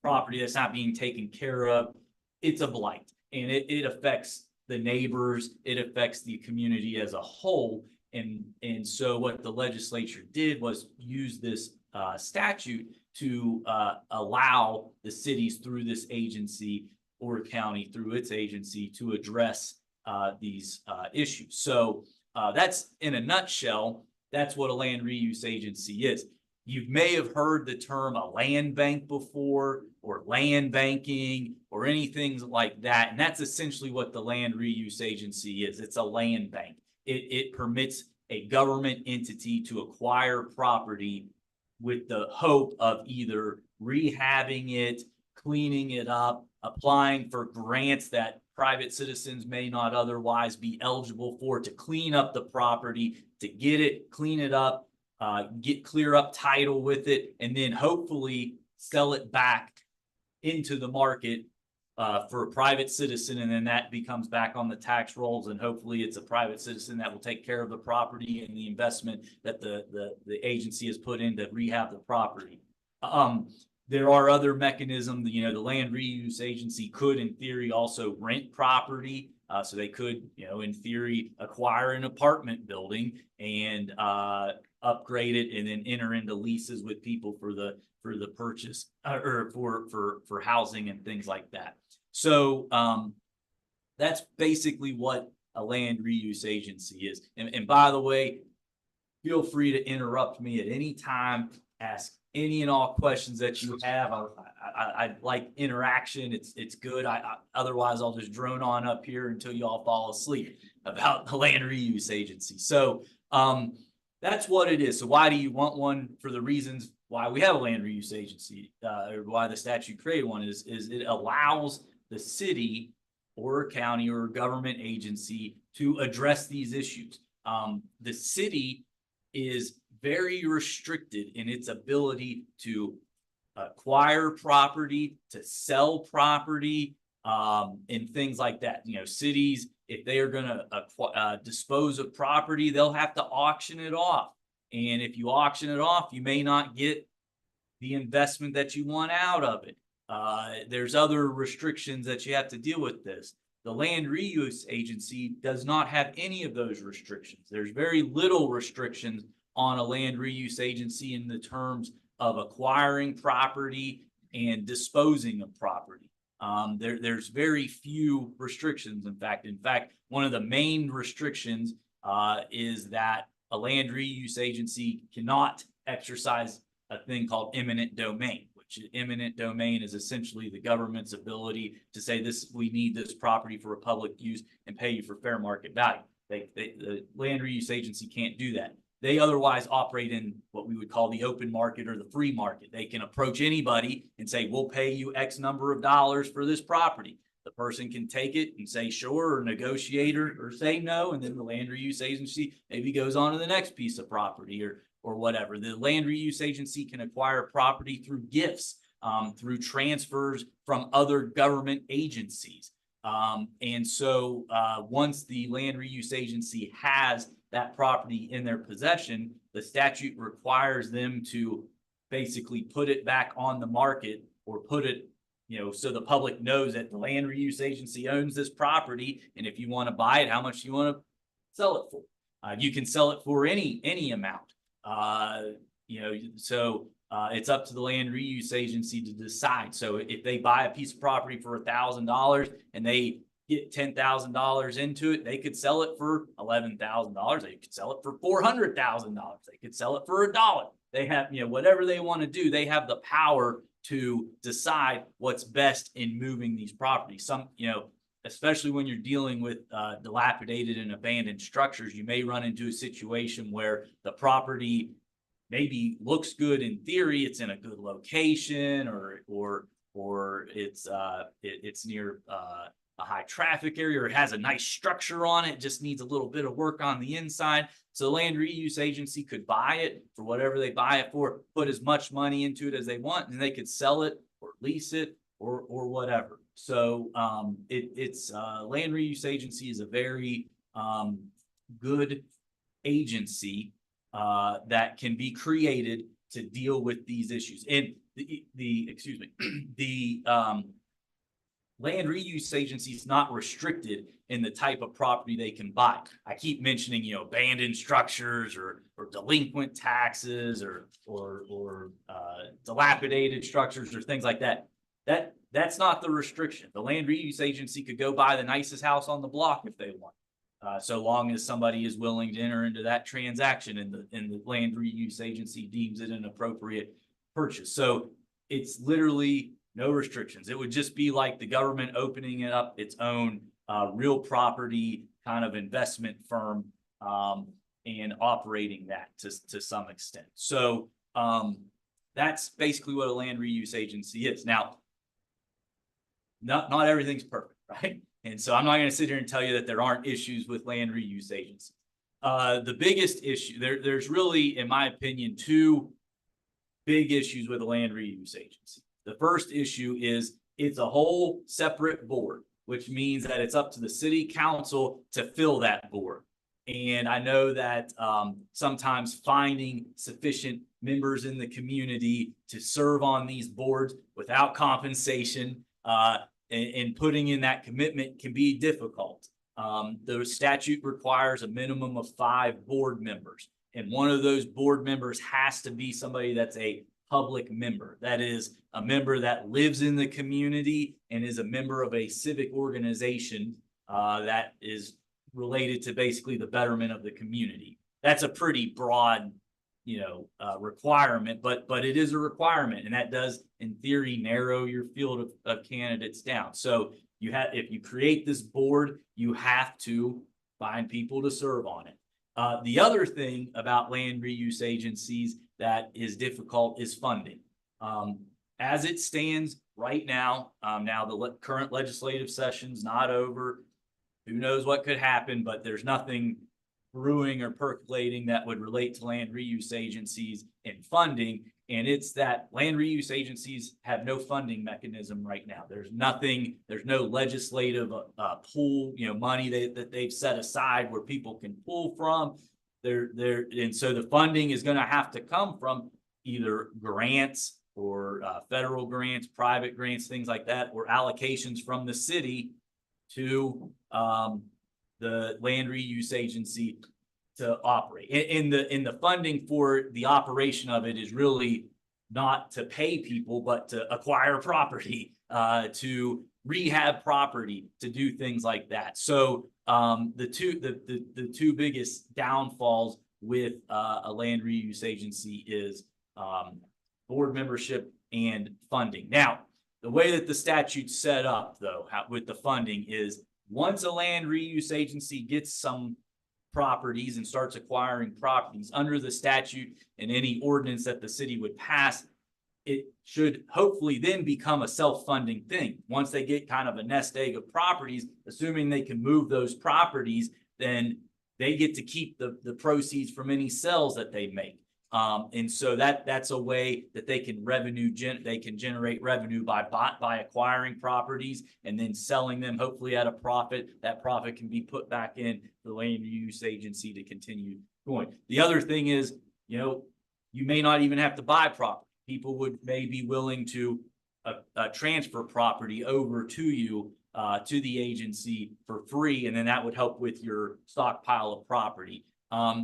property that's not being taken care of, it's a blight, and it affects the neighbors, it affects the community as a whole. And so what the legislature did was use this statute to allow the cities through this agency or county through its agency to address these issues. So that's, in a nutshell, that's what a land reuse agency is. You may have heard the term a land bank before, or land banking, or anything like that. And that's essentially what the land reuse agency is. It's a land bank. It permits a government entity to acquire property with the hope of either rehabbing it, cleaning it up, applying for grants that private citizens may not otherwise be eligible for, to clean up the property, to get it, clean it up, clear up title with it, and then hopefully sell it back into the market for a private citizen. And then that becomes back on the tax rolls, and hopefully it's a private citizen that will take care of the property and the investment that the agency has put in to rehab the property. There are other mechanisms. The land reuse agency could, in theory, also rent property. So they could, in theory, acquire an apartment building and upgrade it, and then enter into leases with people for the purchase or for housing and things like that. So that's basically what a land reuse agency is. And by the way, feel free to interrupt me at any time. Ask any and all questions that you have. I like interaction. It's good. Otherwise I'll just drone on up here until you all fall asleep about the land reuse agency. So that's what it is. So why do you want one? For the reasons why we have a land reuse agency, or why the statute created one, is it allows the city or a county or a government agency to address these issues. The city is very restricted in its ability to acquire property, to sell property, and things like that. Cities, if they are going to dispose of property, they'll have to auction it off. And if you auction it off, you may not get the investment that you want out of it. There's other restrictions that you have to deal with this. The land reuse agency does not have any of those restrictions. There's very little restrictions on a land reuse agency in the terms of acquiring property and disposing of property. There's very few restrictions. In fact, one of the main restrictions is that a land reuse agency cannot exercise a thing called eminent domain, which eminent domain is essentially the government's ability to say this, we need this property for a public use and pay you for fair market value. The land reuse agency can't do that. They otherwise operate in what we would call the open market or the free market. They can approach anybody and say, we'll pay you X number of dollars for this property. The person can take it and say sure, or negotiate, or say no, and then the land reuse agency maybe goes on to the next piece of property or whatever. The land reuse agency can acquire property through gifts, through transfers from other government agencies. And so once the land reuse agency has that property in their possession, the statute requires them to basically put it back on the market, or put it, so the public knows that the land reuse agency owns this property. And if you want to buy it, how much you want to sell it for? You can sell it for any amount. It's up to the land reuse agency to decide. So if they buy a piece of property for $1,000 and they get $10,000 into it, they could sell it for $11,000. They could sell it for $400,000. They could sell it for $1. They have, whatever they want to do, they have the power to decide what's best in moving these properties. Some, especially when you're dealing with dilapidated and abandoned structures, you may run into a situation where the property maybe looks good in theory, it's in a good location, or it's near a high traffic area, or it has a nice structure on it, just needs a little bit of work on the inside. So the land reuse agency could buy it for whatever they buy it for, put as much money into it as they want, and they could sell it or lease it or whatever. So land reuse agency is a very good agency that can be created to deal with these issues. And the land reuse agency is not restricted in the type of property they can buy. I keep mentioning, abandoned structures or delinquent taxes or dilapidated structures or things like that. That's not the restriction. The land reuse agency could go buy the nicest house on the block if they want, so long as somebody is willing to enter into that transaction and the land reuse agency deems it an appropriate purchase. So it's literally no restrictions. It would just be like the government opening it up its own real property kind of investment firm and operating that to some extent. So that's basically what a land reuse agency is. Now, not everything's perfect, right? And so I'm not going to sit here and tell you that there aren't issues with land reuse agencies. The biggest issue, there's really, in my opinion, two big issues with a land reuse agency. The first issue is it's a whole separate board, which means that it's up to the city council to fill that board. And I know that sometimes finding sufficient members in the community to serve on these boards without compensation and putting in that commitment can be difficult. The statute requires a minimum of 5 board members, and one of those board members has to be somebody that's a public member. That is a member that lives in the community and is a member of a civic organization that is related to basically the betterment of the community. That's a pretty broad, requirement, but it is a requirement, and that does, in theory, narrow your field of candidates down. So if you create this board, you have to find people to serve on it. The other thing about land reuse agencies that is difficult is funding. As it stands right now, now the current legislative session's not over. Who knows what could happen, but there's nothing brewing or percolating that would relate to land reuse agencies and funding. And it's that land reuse agencies have no funding mechanism right now. There's no legislative pool, money that they've set aside where people can pull from. And so the funding is going to have to come from either grants or federal grants, private grants, things like that, or allocations from the city to the land reuse agency to operate. In the funding for the operation of it is really not to pay people, but to acquire property, to rehab property, to do things like that. So the two biggest downfalls with a land reuse agency is board membership and funding. Now, the way that the statute's set up, though, with the funding is once a land reuse agency gets some properties and starts acquiring properties under the statute and any ordinance that the city would pass, it should hopefully then become a self-funding thing. Once they get kind of a nest egg of properties, assuming they can move those properties, then they get to keep the proceeds from any sales that they make. And so that's a way that they can generate revenue by acquiring properties and then selling them, hopefully at a profit. That profit can be put back in the land use agency to continue going. The other thing is, you may not even have to buy property. People may be willing to transfer property over to you, to the agency for free, and then that would help with your stockpile of property.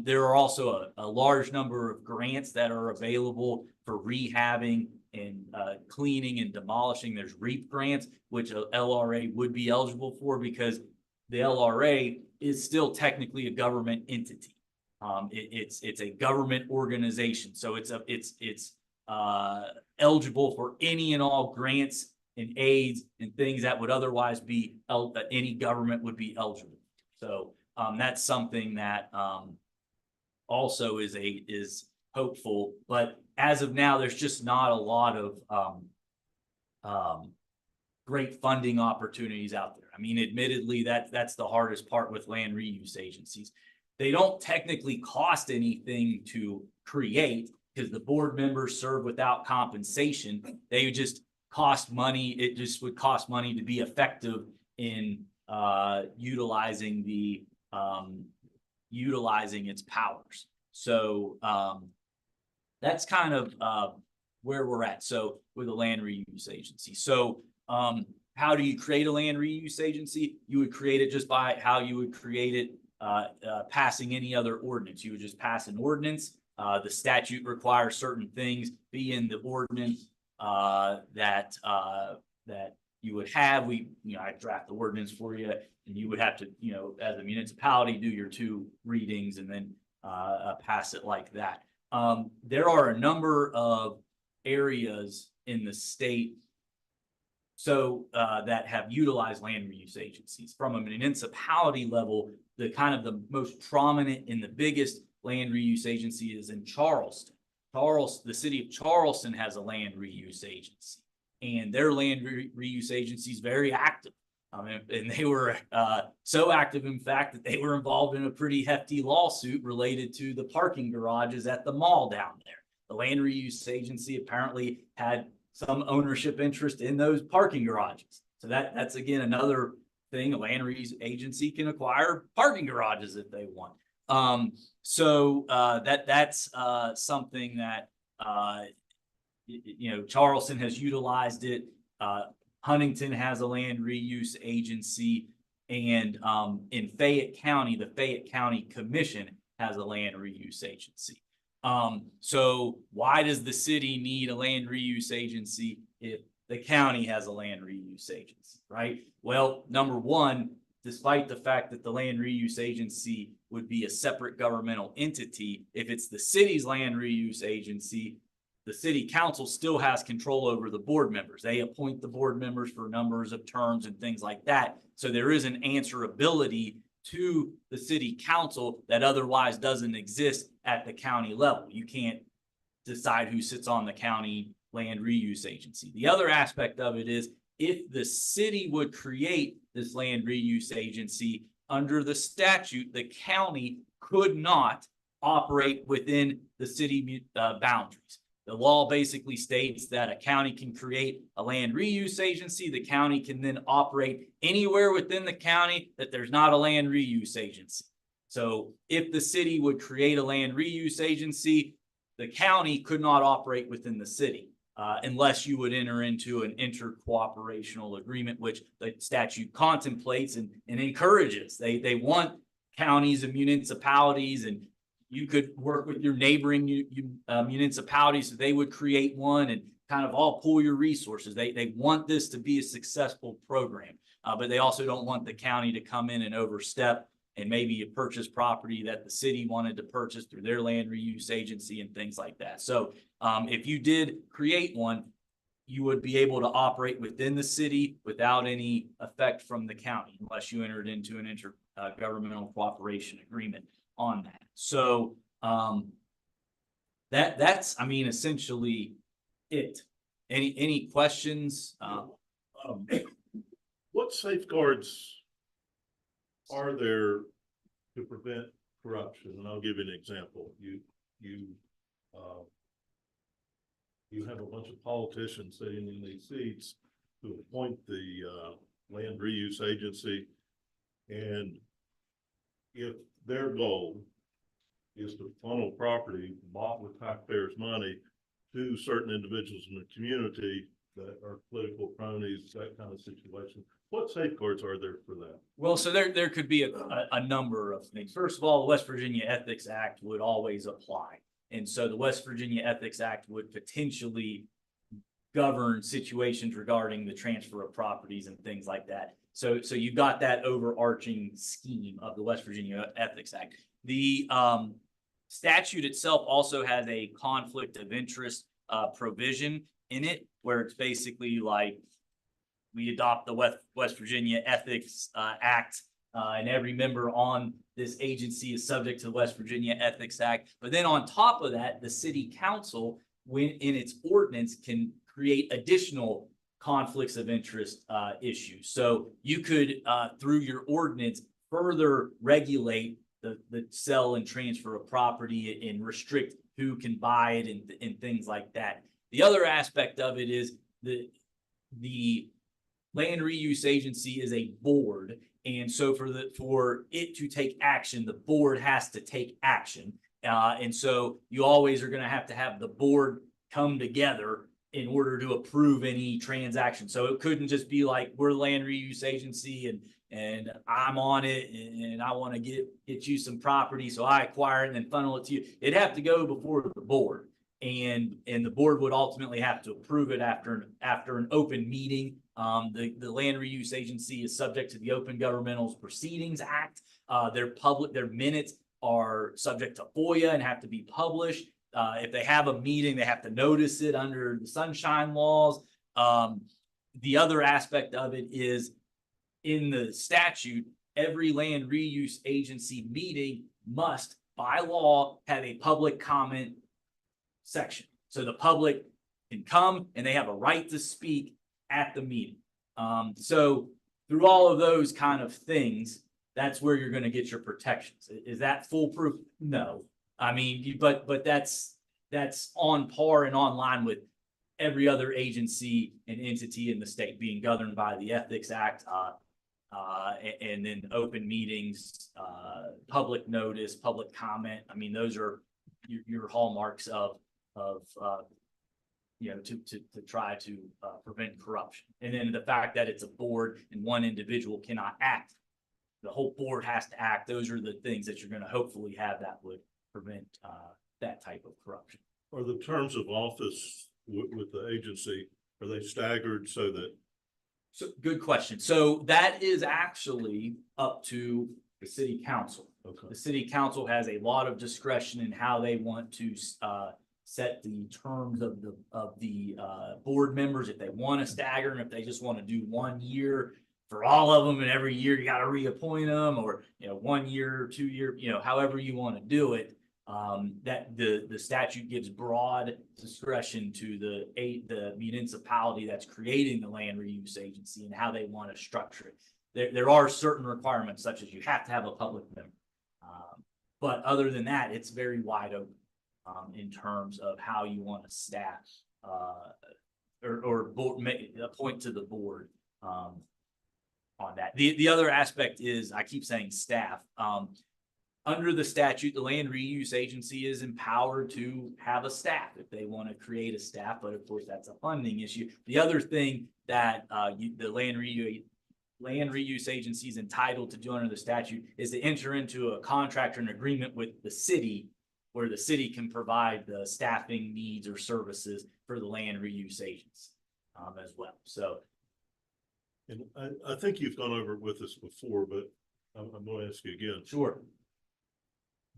There are also a large number of grants that are available for rehabbing and cleaning and demolishing. There's REAP grants, which a LRA would be eligible for because the LRA is still technically a government entity. It's a government organization, so it's eligible for any and all grants and aids and things that would otherwise be that any government would be eligible. So that's something that also is hopeful, but as of now, there's just not a lot of great funding opportunities out there. I mean, admittedly, that's the hardest part with land reuse agencies. They don't technically cost anything to create because the board members serve without compensation. They would just cost money. It just would cost money to be effective in utilizing its powers. So that's kind of where we're at. So with a land reuse agency. So how do you create a land reuse agency? You would create it just by how you would create it passing any other ordinance. You would just pass an ordinance. The statute requires certain things be in the ordinance that you would have. I draft the ordinance for you, and you would have to, as a municipality, do your 2 readings and then pass it like that. There are a number of areas in the state that have utilized land reuse agencies. From a municipality level, the most prominent and the biggest land reuse agency is in Charleston. The city of Charleston has a land reuse agency, and their land reuse agency is very active. And they were so active, in fact, that they were involved in a pretty hefty lawsuit related to the parking garages at the mall down there. The land reuse agency apparently had some ownership interest in those parking garages. So that's again another thing. A land reuse agency can acquire parking garages if they want. That's something that Charleston has utilized it. Huntington has a land reuse agency, and in Fayette County, the Fayette County Commission has a land reuse agency. So why does the city need a land reuse agency if the county has a land reuse agency, right? Well, number one, despite the fact that the land reuse agency would be a separate governmental entity, if it's the city's land reuse agency, the city council still has control over the board members. They appoint the board members for numbers of terms and things like that. So there is an answerability to the city council that otherwise doesn't exist at the county level. You can't decide who sits on the county land reuse agency. The other aspect of it is if the city would create this land reuse agency under the statute, the county could not operate within the city boundaries. The law basically states that a county can create a land reuse agency. The county can then operate anywhere within the county that there's not a land reuse agency. So if the city would create a land reuse agency, the county could not operate within the city. unless you would enter into an intercooperational agreement, which the statute contemplates and encourages. They want counties and municipalities, and you could work with your neighboring municipalities, so they would create one and kind of all pool your resources. They want this to be a successful program, but they also don't want the county to come in and overstep and maybe purchase property that the city wanted to purchase through their land reuse agency and things like that. So if you did create one, you would be able to operate within the city without any effect from the county unless you entered into an intergovernmental cooperation agreement on that. So that's, I mean, essentially it. Any questions? What safeguards are there to prevent corruption? And I'll give you an example. You have a bunch of politicians sitting in these seats who appoint the land reuse agency. And if their goal is to funnel property bought with taxpayers' money to certain individuals in the community that are political cronies, that kind of situation, what safeguards are there for that? Well, so there could be a number of things. First of all, the West Virginia Ethics Act would always apply. And so the West Virginia Ethics Act would potentially govern situations regarding the transfer of properties and things like that. So you got that overarching scheme of the West Virginia Ethics Act. The statute itself also has a conflict of interest provision in it, where it's basically like we adopt the West Virginia Ethics Act, and every member on this agency is subject to the West Virginia Ethics Act. But then on top of that, the city council, when in its ordinance, can create additional conflicts of interest issues. So you could, through your ordinance, further regulate the sell and transfer of property and restrict who can buy it and things like that. The other aspect of it is the land reuse agency is a board. And so for it to take action, the board has to take action. And so you always are going to have the board come together in order to approve any transaction. So it couldn't just be like, we're the land reuse agency and I'm on it and I want to get you some property, so I acquire it and then funnel it to you. It'd have to go before the board. And the board would ultimately have to approve it after an open meeting. The land reuse agency is subject to the Open Governmental Proceedings Act. Their minutes are subject to FOIA and have to be published. If they have a meeting, they have to notice it under the sunshine laws. The other aspect of it is in the statute, every land reuse agency meeting must, by law, have a public comment section. So the public can come and they have a right to speak at the meeting. So through all of those kind of things, that's where you're going to get your protections. Is that foolproof? No. I mean, but that's on par and online with every other agency and entity in the state being governed by the Ethics Act, and then open meetings, public notice, public comment. I mean, those are your hallmarks of to try to prevent corruption. And then the fact that it's a board and one individual cannot act, the whole board has to act. Those are the things that you're going to hopefully have that would prevent that type of corruption. Are the terms of office with the agency, are they staggered so that? So good question. So that is actually up to the city council. Okay. The city council has a lot of discretion in how they want to set the terms of the board members, if they want to stagger and if they just want to do 1 year for all of them, and every year you got to reappoint them, or 1 year, 2 year, however you want to do it. That the statute gives broad discretion to the municipality that's creating the land reuse agency and how they want to structure it. There are certain requirements, such as you have to have a public member. But other than that, it's very wide open in terms of how you want to staff or appoint to the board on that. The other aspect is, I keep saying staff. under the statute, the land reuse agency is empowered to have a staff if they want to create a staff, but of course, that's a funding issue. The other thing that the land reuse agency is entitled to do under the statute is to enter into a contract or an agreement with the city where the city can provide the staffing needs or services for the land reuse agency as well. So. And I think you've gone over it with us before, but I'm going to ask you again. Sure.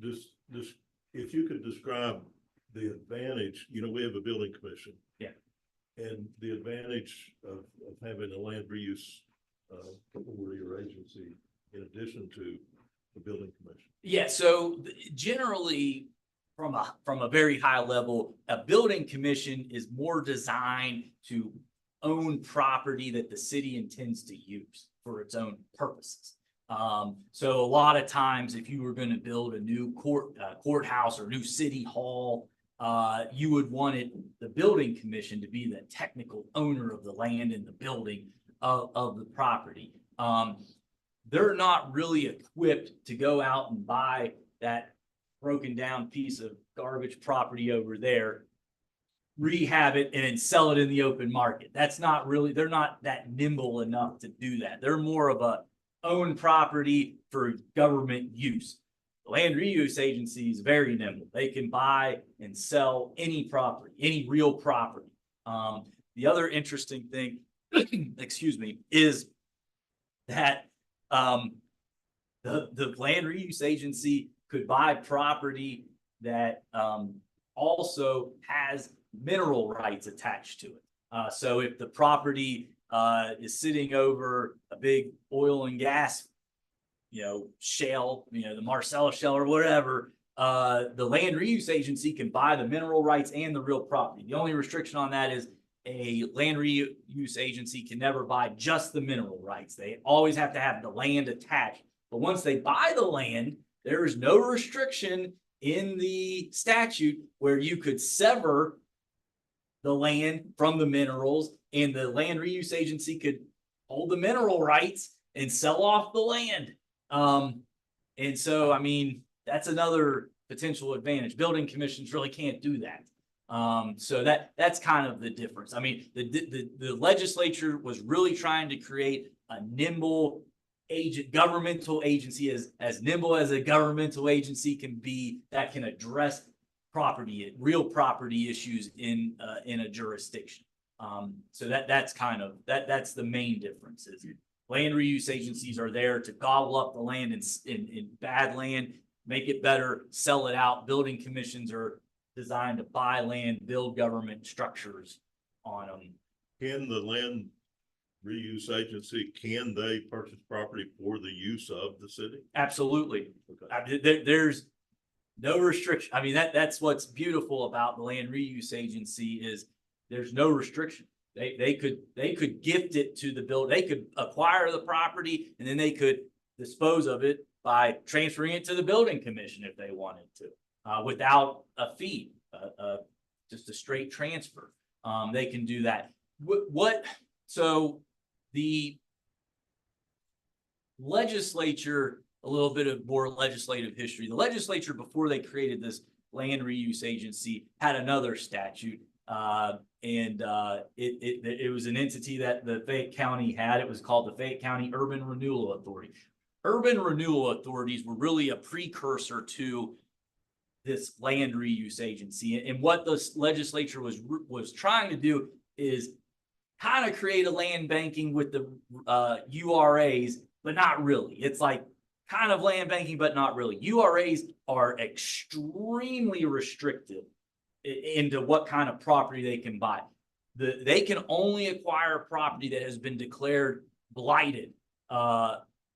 If you could describe the advantage, we have a building commission. Yeah. And the advantage of having a land reuse authority or agency in addition to the building commission. Yeah, so generally, from a very high level, a building commission is more designed to own property that the city intends to use for its own purposes. So a lot of times, if you were going to build a new courthouse or new city hall, you would want the building commission to be the technical owner of the land and the building of the property. They're not really equipped to go out and buy that broken down piece of garbage property over there, rehab it, and then sell it in the open market. That's not really, they're not that nimble enough to do that. They're more of a own property for government use. The land reuse agency is very nimble. They can buy and sell any property, any real property. The other interesting thing, excuse me, is that the land reuse agency could buy property that also has mineral rights attached to it. So if the property is sitting over a big oil and gas, shale, the Marcellus shale or whatever, the land reuse agency can buy the mineral rights and the real property. The only restriction on that is a land reuse agency can never buy just the mineral rights. They always have to have the land attached. But once they buy the land, there is no restriction in the statute where you could sever the land from the minerals, and the land reuse agency could hold the mineral rights and sell off the land. And so, I mean, that's another potential advantage. Building commissions really can't do that. So that's kind of the difference. I mean, the legislature was really trying to create a nimble governmental agency, as nimble as a governmental agency can be, that can address real property issues in a jurisdiction. So that's kind of that's the main difference. Is land reuse agencies are there to gobble up the land in bad land, make it better, sell it out. Building commissions are designed to buy land, build government structures on them. Can the land reuse agency, can they purchase property for the use of the city? Absolutely. Okay. There's no restriction. I mean, that's what's beautiful about the land reuse agency is there's no restriction. They could gift it to the builder. They could acquire the property and then they could dispose of it by transferring it to the building commission if they wanted to, without a fee, just a straight transfer. They can do that. So the legislature, a little bit of more legislative history. The legislature, before they created this land reuse agency, had another statute, and it was an entity that the Fayette County had. It was called the Fayette County Urban Renewal Authority. Urban renewal authorities were really a precursor to this land reuse agency, and what the legislature was trying to do is kind of create a land banking with the URAs, but not really. It's like kind of land banking, but not really. URAs are extremely restrictive into what kind of property they can buy. They can only acquire property that has been declared blighted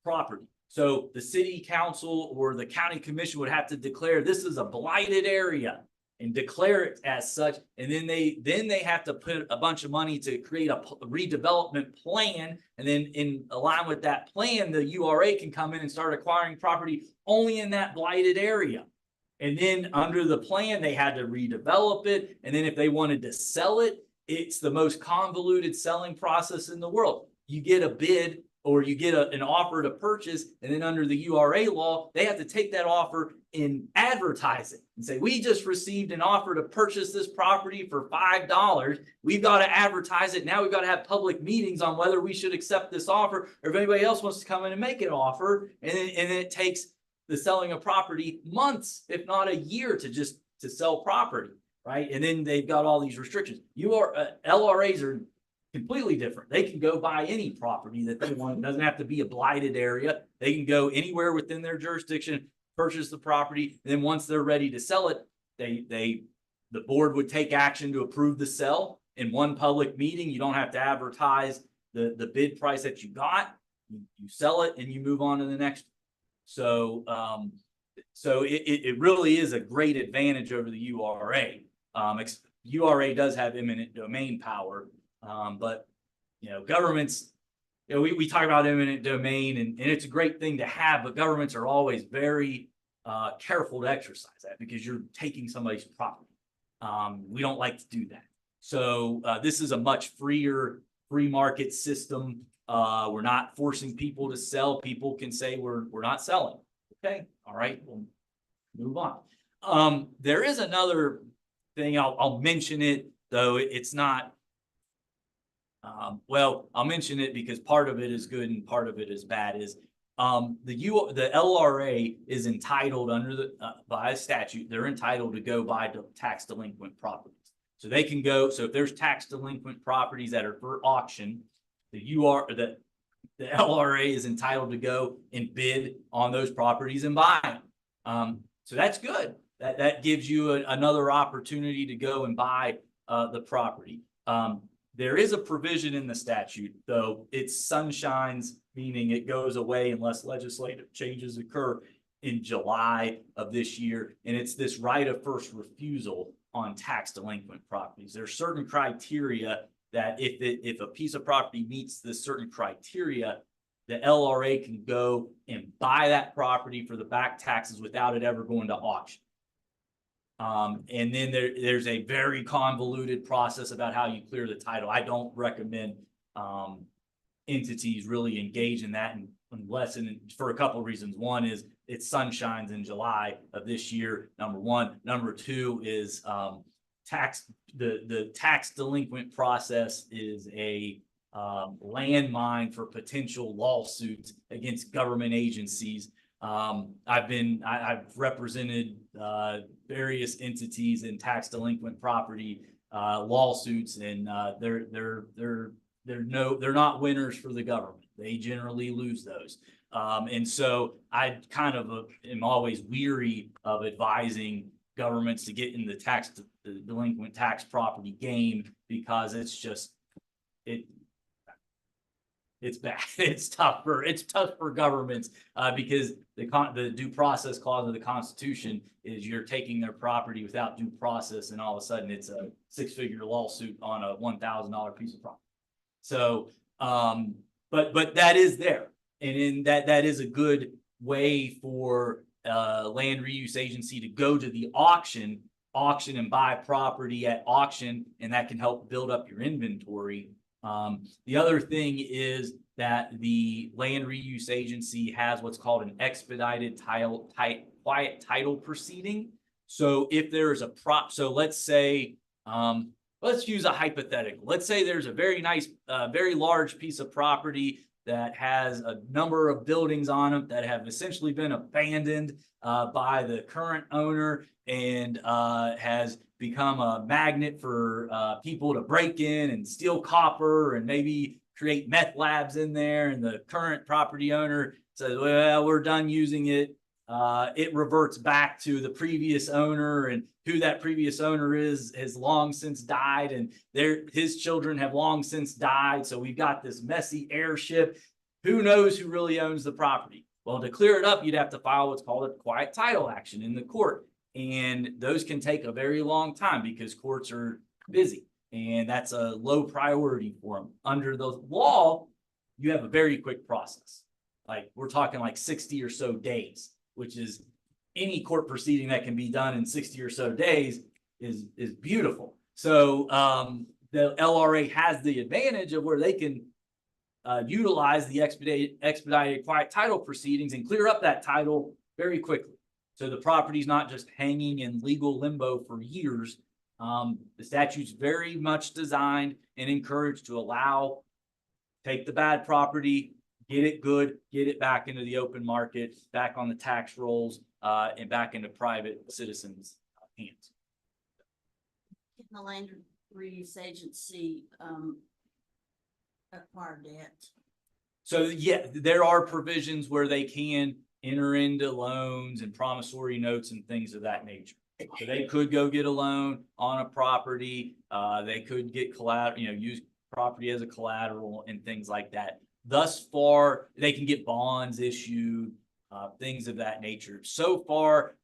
property. So the city council or the county commission would have to declare this is a blighted area and declare it as such. And then they have to put a bunch of money to create a redevelopment plan. And then in line with that plan, the URA can come in and start acquiring property only in that blighted area. And then under the plan, they had to redevelop it. And then if they wanted to sell it, it's the most convoluted selling process in the world. You get a bid or you get an offer to purchase, and then under the URA law, they have to take that offer and advertise it and say, we just received an offer to purchase this property for $5. We've got to advertise it. Now we've got to have public meetings on whether we should accept this offer, or if anybody else wants to come in and make an offer. And then it takes the selling of property months, if not a year, to sell property, right? And then they've got all these restrictions. LRAs are completely different. They can go buy any property that they want. It doesn't have to be a blighted area. They can go anywhere within their jurisdiction, purchase the property, and then once they're ready to sell it, the board would take action to approve the sell in one public meeting. You don't have to advertise the bid price that you got. You sell it and you move on to the next. So it really is a great advantage over the URA. URA does have eminent domain power, but governments, we talk about eminent domain, and it's a great thing to have, but governments are always very careful to exercise that because you're taking somebody's property. We don't like to do that. So this is a much free market system. We're not forcing people to sell. People can say we're not selling. Okay, all right, we'll move on. There is another thing, I'll mention it, though it's not. Well, I'll mention it because part of it is good and part of it is bad. Is the LRA is entitled under by a statute, they're entitled to go buy tax delinquent properties. So they can go. So if there's tax delinquent properties that are for auction, the LRA is entitled to go and bid on those properties and buy them. So that's good. That gives you another opportunity to go and buy the property. There is a provision in the statute, though it's sunshines, meaning it goes away unless legislative changes occur in July of this year. And it's this right of first refusal on tax delinquent properties. There are certain criteria that if a piece of property meets this certain criteria, the LRA can go and buy that property for the back taxes without it ever going to auction. And then there's a very convoluted process about how you clear the title. I don't recommend entities really engage in that unless, and for a couple of reasons. One is it's sunshines in July of this year, number one. Number two is the tax delinquent process is a landmine for potential lawsuits against government agencies. I've represented various entities in tax delinquent property lawsuits, and they're not winners for the government. They generally lose those. And so I kind of am always weary of advising governments to get in the delinquent tax property game, because it's bad. It's tough for governments because the due process clause of the Constitution is you're taking their property without due process, and all of a sudden it's a six-figure lawsuit on a $1,000 piece of property. So, but that is there, and that is a good way for land reuse agency to go to the auction and buy property at auction, and that can help build up your inventory. The other thing is that the land reuse agency has what's called an expedited quiet title proceeding. So if there's a so let's say, let's use a hypothetical. Let's say there's a very nice, very large piece of property that has a number of buildings on them that have essentially been abandoned by the current owner, and has become a magnet for people to break in and steal copper and maybe create meth labs in there. And the current property owner says, well, we're done using it. It reverts back to the previous owner, and who that previous owner is has long since died, and his children have long since died. So we've got this messy airship. Who knows who really owns the property? Well, to clear it up, you'd have to file what's called a quiet title action in the court. And those can take a very long time because courts are busy, and that's a low priority for them. Under the law, you have a very quick process. Like we're talking like 60 or so days, which is any court proceeding that can be done in 60 or so days is beautiful. So the LRA has the advantage of where they can utilize the expedited quiet title proceedings and clear up that title very quickly. So the property's not just hanging in legal limbo for years. The statute's very much designed and encouraged to allow, take the bad property, get it good, get it back into the open market, back on the tax rolls, and back into private citizens' hands. Can the land reuse agency, acquire debt? So yeah, there are provisions where they can enter into loans and promissory notes and things of that nature. So they could go get a loan on a property, they could get collateral, use property as a collateral and things like that. Thus far, they can get bonds issued, things of that nature. So far,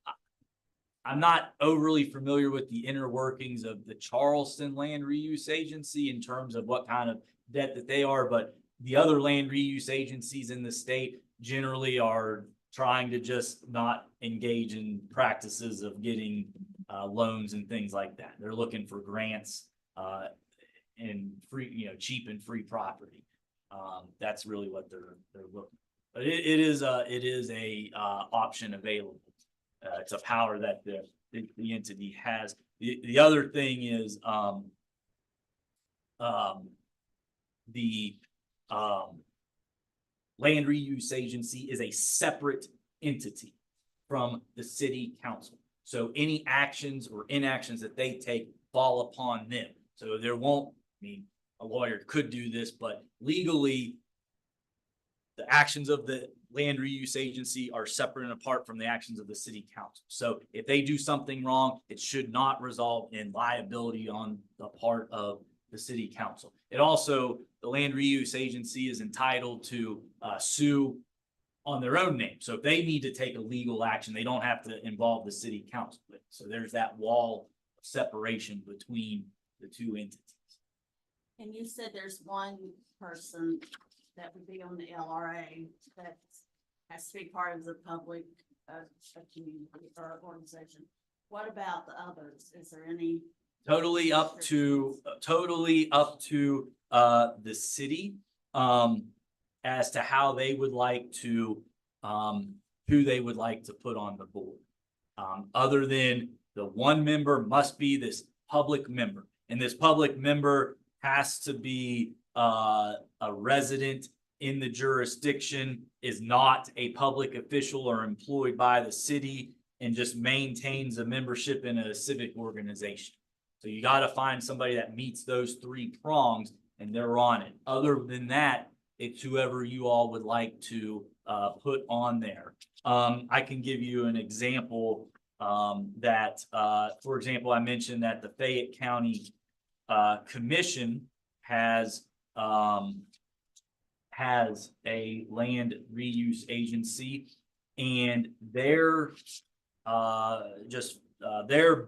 I'm not overly familiar with the inner workings of the Charleston Land Reuse Agency in terms of what kind of debt that they are, but the other land reuse agencies in the state generally are trying to just not engage in practices of getting loans and things like that. They're looking for grants and free, cheap and free property. That's really what they're looking. But it is a option available. It's a power that the entity has. The other thing is the land reuse agency is a separate entity from the city council. So any actions or inactions that they take fall upon them. So there won't, a lawyer could do this, but legally, the actions of the land reuse agency are separate and apart from the actions of the city council. So if they do something wrong, it should not result in liability on the part of the city council. It also, the land reuse agency is entitled to sue on their own name. So if they need to take a legal action, they don't have to involve the city council. So there's that wall of separation between the two entities. And you said there's one person that would be on the LRA that has to be part of the public, community or organization. What about the others? Is there any? Totally up to the city, as to how they would like to, who they would like to put on the board. Other than the one member must be this public member, and this public member has to be a resident in the jurisdiction, is not a public official or employed by the city, and just maintains a membership in a civic organization. So you got to find somebody that meets those three prongs and they're on it. Other than that, it's whoever you all would like to put on there. I can give you an example that, for example, I mentioned that the Fayette County Commission has a land reuse agency, and their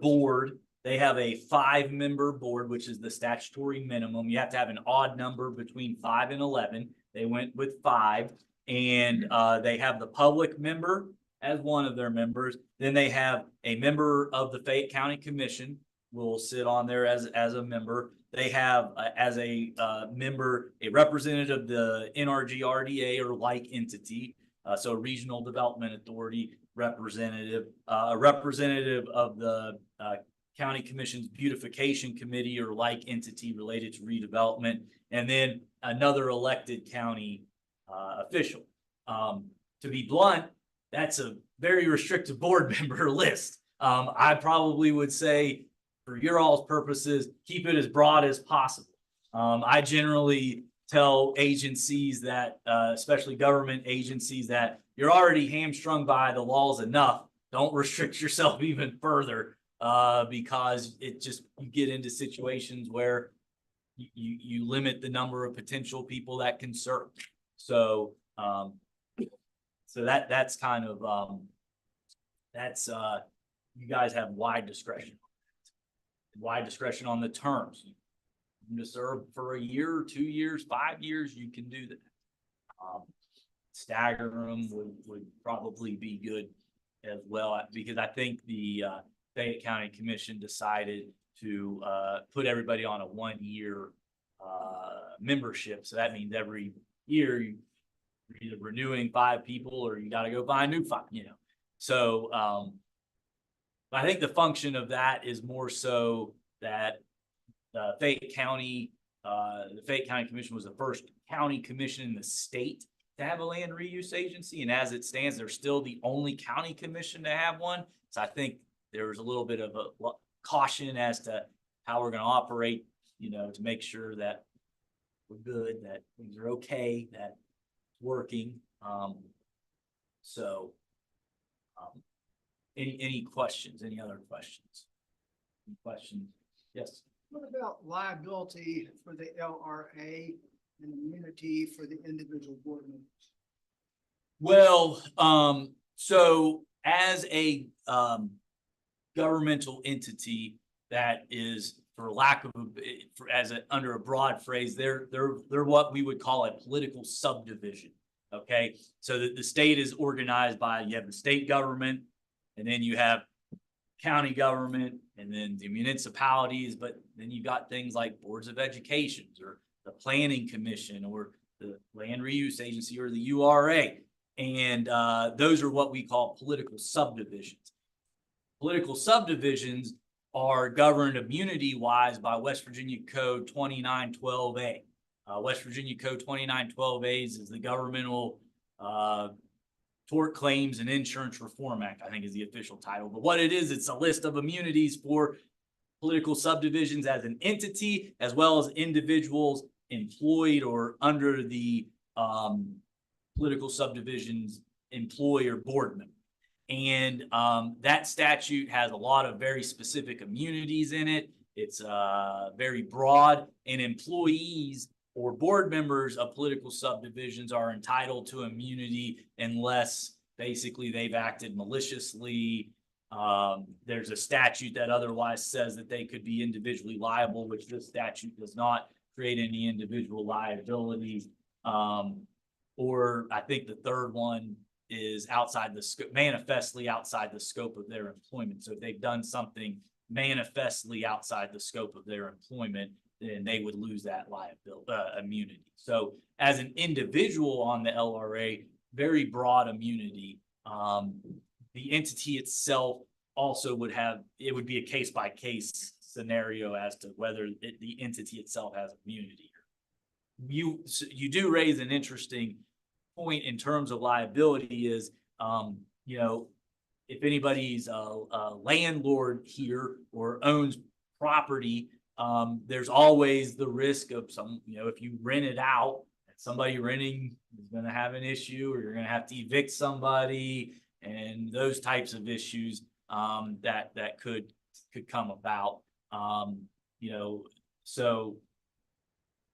board, they have a 5-member board, which is the statutory minimum. You have to have an odd number between 5 and 11. They went with 5, and they have the public member as one of their members. Then they have a member of the Fayette County Commission will sit on there as a member. They have as a member, a representative of the NRG RDA or like entity. So Regional Development Authority representative, a representative of the County Commission's Beautification Committee or like entity related to redevelopment, and then another elected county official. To be blunt, that's a very restrictive board member list. I probably would say, for your all's purposes, keep it as broad as possible. I generally tell agencies that, especially government agencies, that you're already hamstrung by the laws enough. Don't restrict yourself even further, because it just, you get into situations where you limit the number of potential people that can serve. So, that's kind of, you guys have wide discretion. Wide discretion on the terms. You can serve for a year, 2 years, 5 years, you can do that. Stagger them would probably be good as well, because I think the Fayette County Commission decided to put everybody on a 1-year membership. So that means every year, you're either renewing 5 people or you gotta go find new 5, So, I think the function of that is more so that the Fayette County Commission was the first county commission in the state to have a land reuse agency. And as it stands, they're still the only county commission to have one. So I think there was a little bit of a caution as to how we're going to operate, to make sure that we're good, that things are okay, that it's working. Any questions? Any other questions? Any questions? Yes. What about liability for the LRA and immunity for the individual board members? Well, so as a governmental entity that is, for lack of under a broad phrase, they're what we would call a political subdivision. Okay, so the state is organized by, you have the state government, and then you have county government, and then the municipalities, but then you got things like boards of education, or the planning commission, or the land reuse agency, or the URA. And those are what we call political subdivisions. Political subdivisions are governed immunity-wise by West Virginia Code 2912A. West Virginia Code 2912A is the Governmental Tort Claims and Insurance Reform Act, I think is the official title. But what it is, it's a list of immunities for political subdivisions as an entity, as well as individuals employed or under the political subdivisions employee or board member. And that statute has a lot of very specific immunities in it. It's very broad, and employees or board members of political subdivisions are entitled to immunity unless basically they've acted maliciously. There's a statute that otherwise says that they could be individually liable, which this statute does not create any individual liability. Or I think the third one is outside the scope, manifestly outside the scope of their employment. So if they've done something manifestly outside the scope of their employment, then they would lose that liability, immunity. So as an individual on the LRA, very broad immunity. The entity itself also would be a case by case scenario as to whether the entity itself has immunity. You do raise an interesting point in terms of liability is, if anybody's a landlord here or owns property, there's always the risk of if you rent it out, somebody renting is going to have an issue, or you're going to have to evict somebody, and those types of issues that could come about. So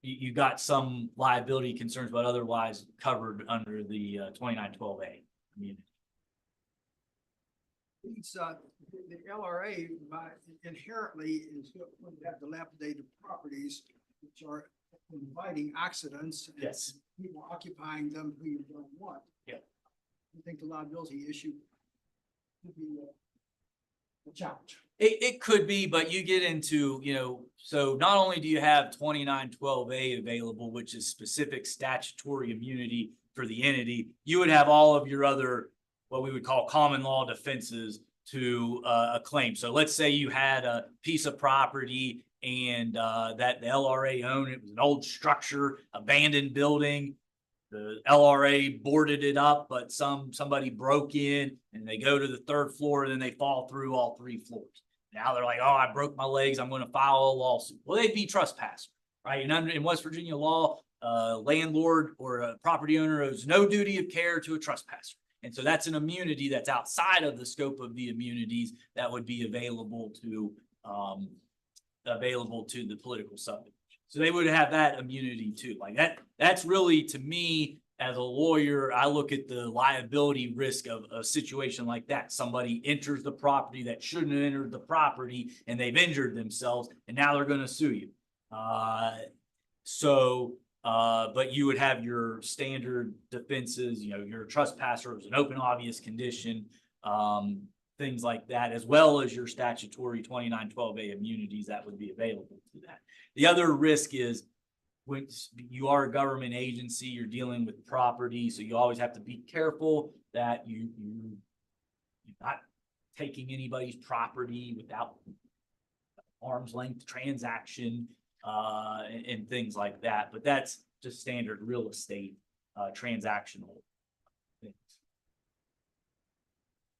you got some liability concerns, but otherwise covered under the 2912A immunity. The LRA inherently is going to have dilapidated properties, which are inviting accidents. Yes. People occupying them who you don't want. Yeah. I think the liability issue could be a challenge. It could be, but you get into, so not only do you have 2912A available, which is specific statutory immunity for the entity, you would have all of your other, what we would call common law defenses to a claim. So let's say you had a piece of property and that the LRA owned, it was an old structure, abandoned building. The LRA boarded it up, but somebody broke in and they go to the 3rd floor and then they fall through all 3 floors. Now they're like, oh, I broke my legs, I'm going to file a lawsuit. Well, they'd be trespassers, right? And in West Virginia law, landlord or a property owner owes no duty of care to a trespasser. And so that's an immunity that's outside of the scope of the immunities that would be available to the political subdivision. So they would have that immunity too. Like that's really, to me, as a lawyer, I look at the liability risk of a situation like that. Somebody enters the property that shouldn't have entered the property and they've injured themselves and now they're going to sue you. But you would have your standard defenses, you're a trespasser, it was an open, obvious condition, things like that, as well as your statutory 2912A immunities that would be available to that. The other risk is when you are a government agency, you're dealing with property, so you always have to be careful that you're not taking anybody's property without arm's length transaction, and things like that. But that's just standard real estate, transactional things.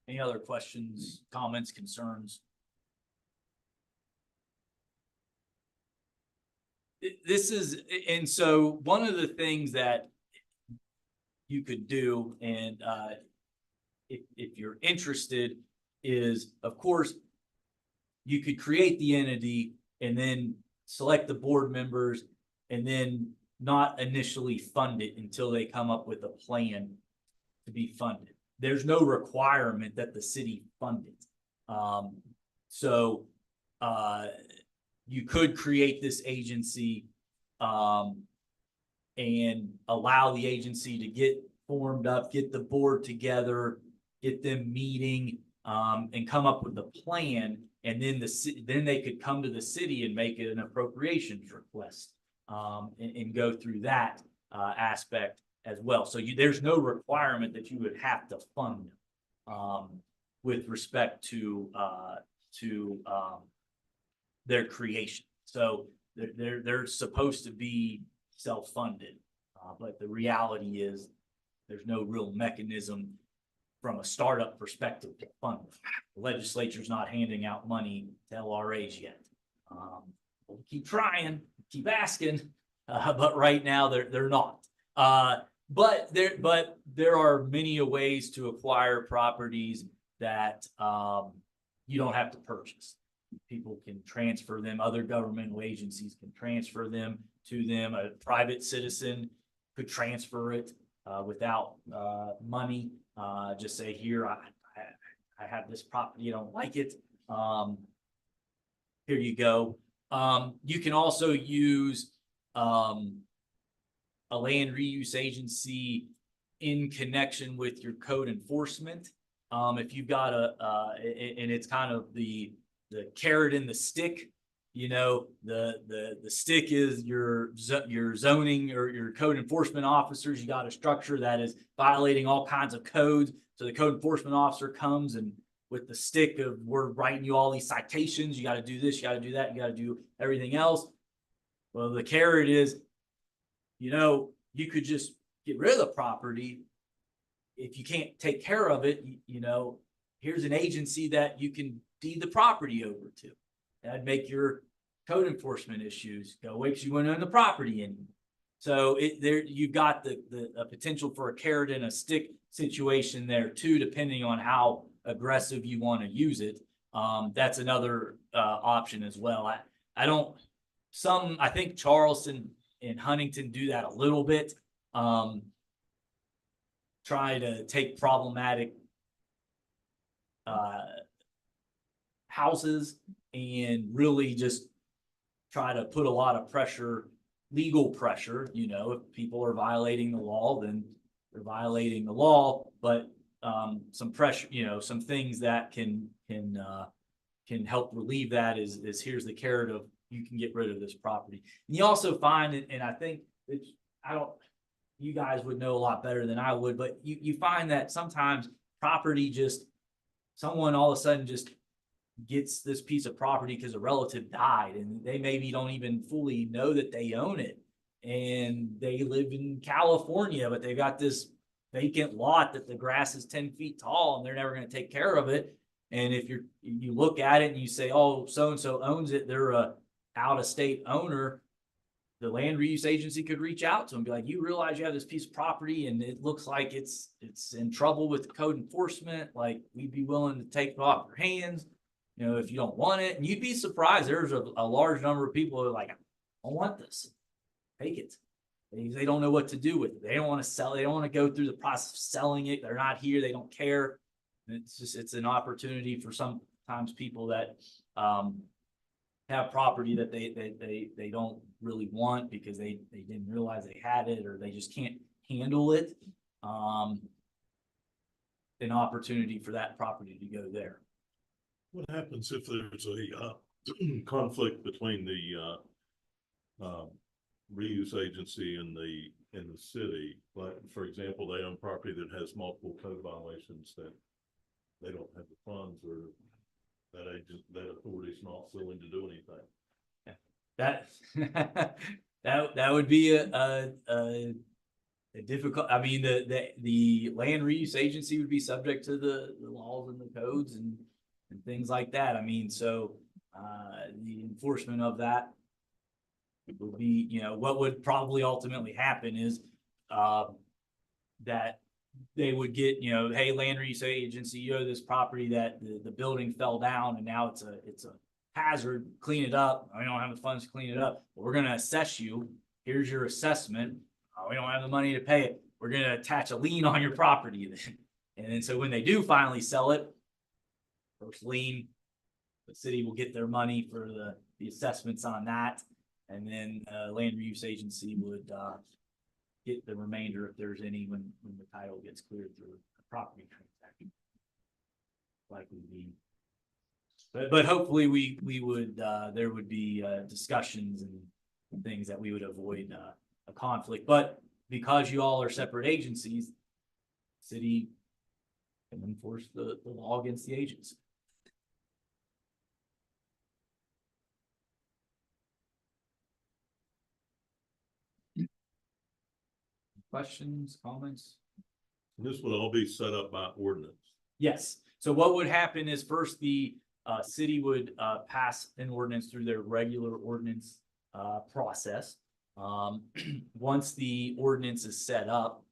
Any other questions, comments, concerns? This is, and so one of the things that you could do, and if you're interested, is, of course, you could create the entity and then select the board members and then not initially fund it until they come up with a plan to be funded. There's no requirement that the city fund it. You could create this agency and allow the agency to get formed up, get the board together, get them meeting, and come up with a plan. And then then they could come to the city and make an appropriations request, and go through that aspect as well. So there's no requirement that you would have to fund with respect to their creation. So they're supposed to be self-funded, but the reality is there's no real mechanism from a startup perspective to fund. The legislature's not handing out money to LRAs yet. We'll keep trying, keep asking, but right now they're not. But there are many ways to acquire properties that you don't have to purchase. People can transfer them. Other governmental agencies can transfer them to them. A private citizen could transfer it without money. Just say, here, I have this property, you don't like it. Here you go. You can also use a land reuse agency in connection with your code enforcement. If you've got and it's kind of the carrot and the stick, you know, the stick is your zoning or your code enforcement officers. You got a structure that is violating all kinds of codes. So the code enforcement officer comes and with the stick of, we're writing you all these citations. You got to do this, you got to do that, you got to do everything else. Well, the carrot is, you know, you could just get rid of the property. If you can't take care of it, you know, here's an agency that you can deed the property over to. That'd make your code enforcement issues go away because you wouldn't own the property anymore. So you've got the potential for a carrot and a stick situation there too, depending on how aggressive you want to use it. That's another option as well. I think Charleston and Huntington do that a little bit. Try to take problematic houses and really just try to put a lot of pressure, legal pressure. You know, if people are violating the law, then they're violating the law, but some pressure, you know, some things that can help relieve that is here's the carrot of, you can get rid of this property. And you also find, and I think you guys would know a lot better than I would, but you find that sometimes property someone all of a sudden just gets this piece of property because a relative died and they maybe don't even fully know that they own it. And they live in California, but they've got this vacant lot that the grass is 10 feet tall and they're never going to take care of it. And if you look at it and you say, oh, so-and-so owns it, they're a out-of-state owner, the land reuse agency could reach out to them and be like, you realize you have this piece of property and it looks like it's in trouble with code enforcement. Like, we'd be willing to take it off your hands, you know, if you don't want it. And you'd be surprised. There's a large number of people who are like, I don't want this. Take it. They don't know what to do with it. They don't want to sell it. They don't want to go through the process of selling it. They're not here. They don't care. And it's an opportunity for sometimes people that have property that they don't really want because they didn't realize they had it, or they just can't handle it. An opportunity for that property to go there. What happens if there's a conflict between the reuse agency in the city, like, for example, they own property that has multiple code violations that they don't have the funds, or that authority's not willing to do anything. That, that would be a difficult, I mean, the land reuse agency would be subject to the laws and the codes and things like that. I mean, so, the enforcement of that would be, you know, what would probably ultimately happen is, that they would get, you know, hey, land reuse agency, you owe this property that the building fell down and now it's a hazard, clean it up. We don't have the funds to clean it up. We're gonna assess you. Here's your assessment. We don't have the money to pay it. We're gonna attach a lien on your property then. And then so when they do finally sell it, first lien, the city will get their money for the assessments on that. And then land reuse agency would get the remainder if there's any when the title gets cleared through a property transaction. Likely be. But hopefully we would, there would be discussions and things that we would avoid a conflict. But because you all are separate agencies, city can enforce the law against the agency. Questions, comments? And this would all be set up by ordinance. Yes. So what would happen is first the city would pass an ordinance through their regular ordinance process. Once the ordinance is set up,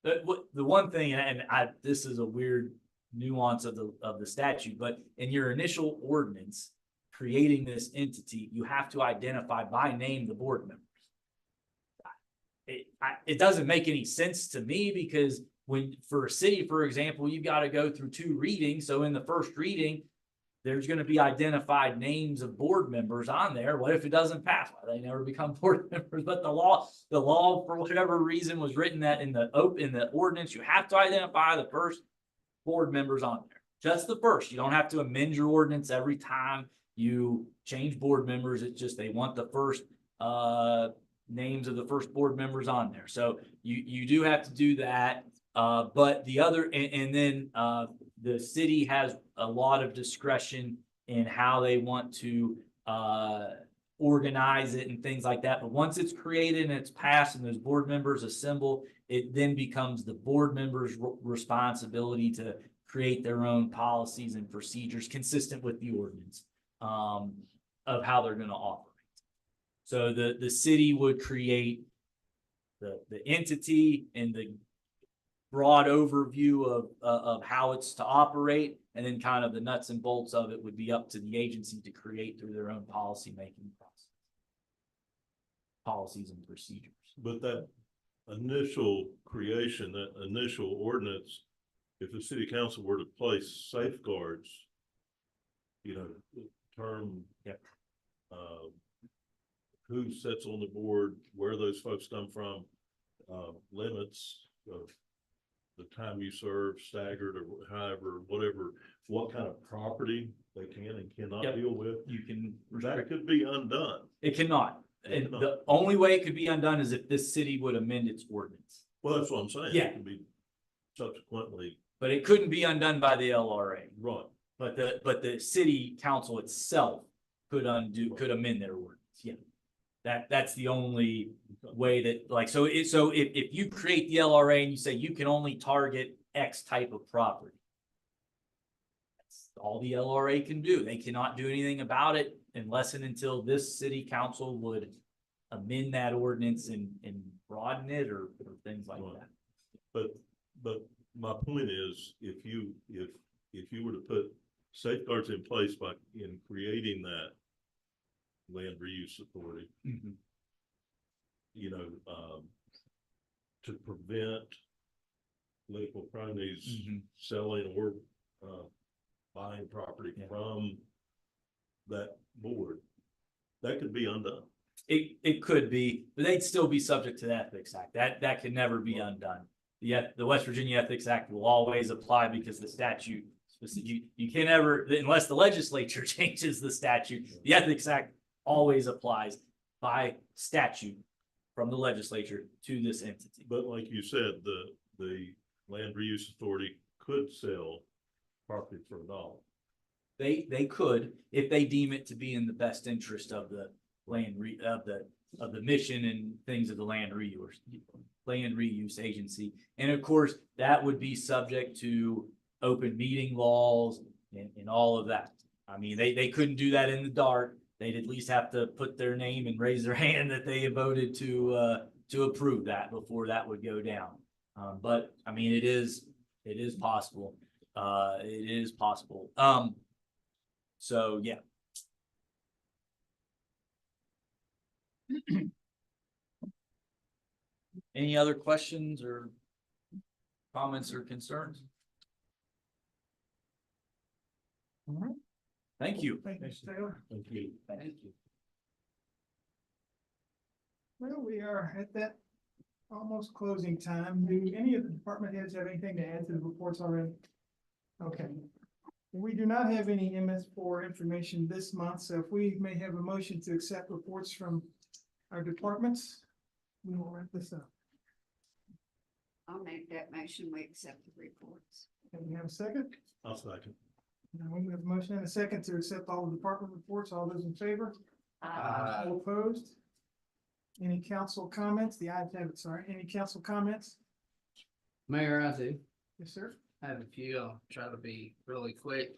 the one thing, and this is a weird nuance of the statute, but in your initial ordinance creating this entity, you have to identify by name the board members. It doesn't make any sense to me because when for a city, for example, you've got to go through 2 readings. So in the first reading, there's going to be identified names of board members on there. What if it doesn't pass? Well, they never become board members. But the law, for whatever reason, was written that in the ordinance, you have to identify the first board members on there. Just the first. You don't have to amend your ordinance every time you change board members. It's just they want the first names of the first board members on there. So you do have to do that. But the other, and then the city has a lot of discretion in how they want to organize it and things like that. But once it's created and it's passed and those board members assemble, it then becomes the board members' responsibility to create their own policies and procedures consistent with the ordinance of how they're going to operate. So the city would create the entity and the broad overview of how it's to operate, and then kind of the nuts and bolts of it would be up to the agency to create through their own policy-making process, policies and procedures. But that initial creation, that initial ordinance, if the city council were to place safeguards, you know, term, yep. Who sits on the board, where those folks come from, limits of the time you serve, staggered, or however, whatever, what kind of property they can and cannot Yep. deal with. You can That could be undone. It cannot. It And cannot. the only way it could be undone is if this city would amend its ordinance. Well, that's what I'm saying. Yeah. It could be subsequently But it couldn't be undone by the LRA. run. But the city council itself could amend their ordinance. Yeah. That's the only way that, like, so if you create the LRA and you say you can only target X type of property, that's all the LRA can do. They cannot do anything about it unless and until this city council would amend that ordinance and broaden it or things like Right. that. But my point is, if you were to put safeguards in place in creating that land reuse authority, Mhm. you know, to prevent political cronies Mhm. selling or buying property Yeah. from that board, that could be undone. It could be, but they'd still be subject to the Ethics Act. That can never be undone. The West Virginia Ethics Act will always apply because the statute, you can never, unless the legislature changes the statute, the Ethics Act always applies by statute from the legislature to this entity. But like you said, the land reuse authority could sell property for $1. They could, if they deem it to be in the best interest of the of the mission and things of the land reuse agency. And of course, that would be subject to open meeting laws and all of that. I mean, they couldn't do that in the dark. They'd at least have to put their name and raise their hand that they voted to approve that before that would go down. But I mean, it is possible. It is possible. So yeah. Any other questions or comments or concerns? All right. Thank you. Thank you, Mr. Taylor. Thank you. Thank you. Well, we are at that almost closing time. Do any of the department heads have anything to add to the reports already? Okay. We do not have any MS4 information this month, so if we may have a motion to accept reports from our departments, we will wrap this up. I'll make that motion, we accept the reports. Can we have a second? I'll second. Now we have a motion and a second to accept all the department reports. All those in favor? Aye. All opposed? Any council comments? The ayes have it, sorry. Any council comments? Mayor, I do. Yes, sir. I have a few. I'll try to be really quick.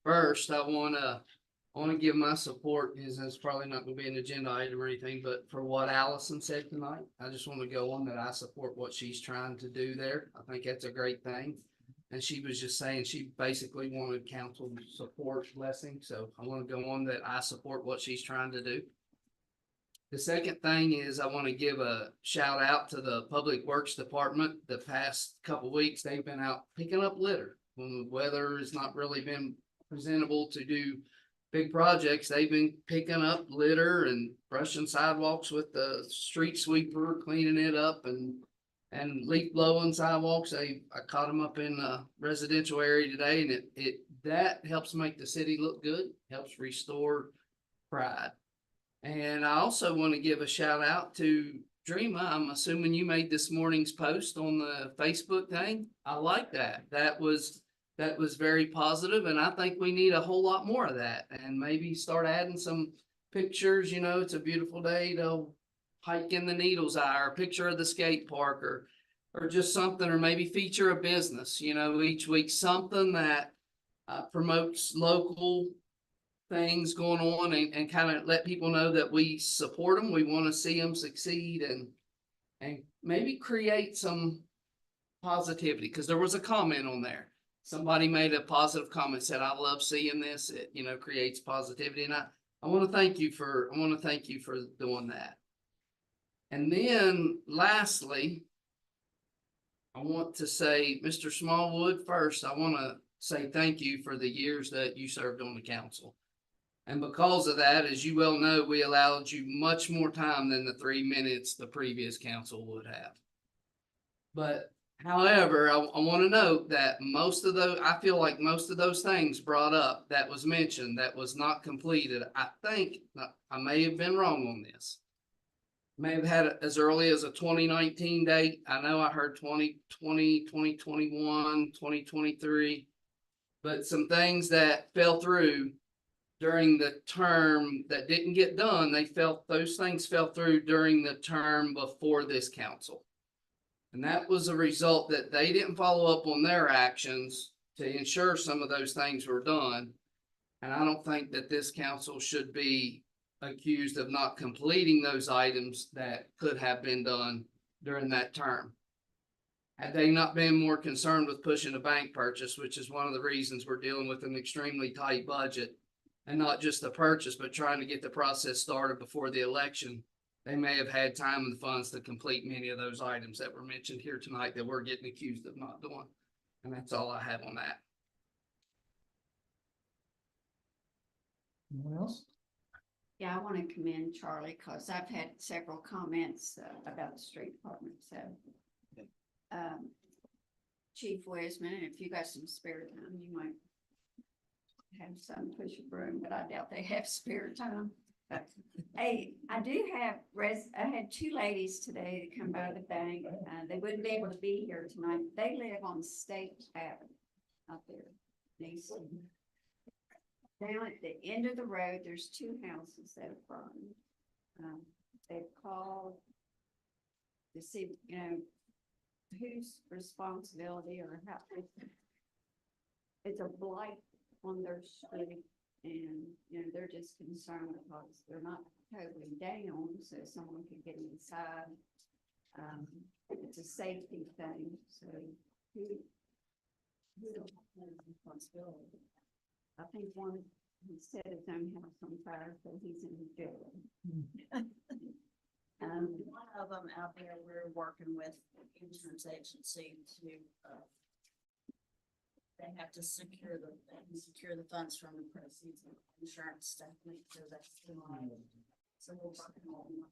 First, I wanna give my support, because it's probably not gonna be an agenda item or anything, but for what Allison said tonight, I just want to go on that I support what she's trying to do there. I think that's a great thing. And she was just saying she basically wanted council support blessing, so I want to go on that I support what she's trying to do. The second thing is I want to give a shout out to the Public Works Department. The past couple weeks, they've been out picking up litter. When the weather has not really been presentable to do big projects, they've been picking up litter and brushing sidewalks with the street sweeper, cleaning it up and leaf blowing sidewalks. I caught them up in a residential area today, and that helps make the city look good, helps restore pride. And I also want to give a shout out to Dreama. I'm assuming you made this morning's post on the Facebook thing. I like that. That was very positive, and I think we need a whole lot more of that, and maybe start adding some pictures. You know, it's a beautiful day to hike in the Needle's Eye, or a picture of the skate park, or just something, or maybe feature a business, you know, each week, something that promotes local things going on, and kind of let people know that we support them. We want to see them succeed, and maybe create some positivity, because there was a comment on there. Somebody made a positive comment, said, I love seeing this. It, you know, creates positivity. And I want to thank you for doing that. And then lastly, I want to say, Mr. Smallwood, first, I want to say thank you for the years that you served on the council. And because of that, as you well know, we allowed you much more time than the 3 minutes the previous council would have. But however, I want to note that I feel like most of those things brought up that was mentioned, that was not completed. I think I may have been wrong on this. May have had it as early as a 2019 date. I know I heard 2020, 2021, 2023, but some things that fell through during the term that didn't get done, those things fell through during the term before this council. And that was a result that they didn't follow up on their actions to ensure some of those things were done. And I don't think that this council should be accused of not completing those items that could have been done during that term. Had they not been more concerned with pushing a bank purchase, which is one of the reasons we're dealing with an extremely tight budget, and not just the purchase, but trying to get the process started before the election, they may have had time and funds to complete many of those items that were mentioned here tonight that we're getting accused of not doing. And that's all I have on that. Anyone else? Yeah, I want to commend Charlie, because I've had several comments about the street department, so. Chief Wiseman, if you got some spare time, you might have some push a broom, but I doubt they have spare time. Hey, I do have I had two ladies today that come by the bank. They wouldn't be able to be here tonight. They live on State Avenue out there. Down at the end of the road, there's two houses that are burned. They've called to see, whose responsibility or how. It's a blight on their street and, they're just concerned because they're not totally down, so someone could get inside. It's a safety thing, so who don't have responsibility? I think one, he set his own house on fire, so he's in jail. One of them out there, we're working with the insurance agency to, they have to secure the funds from the proceeds of insurance stuff, make sure that's in line. So we're working on that.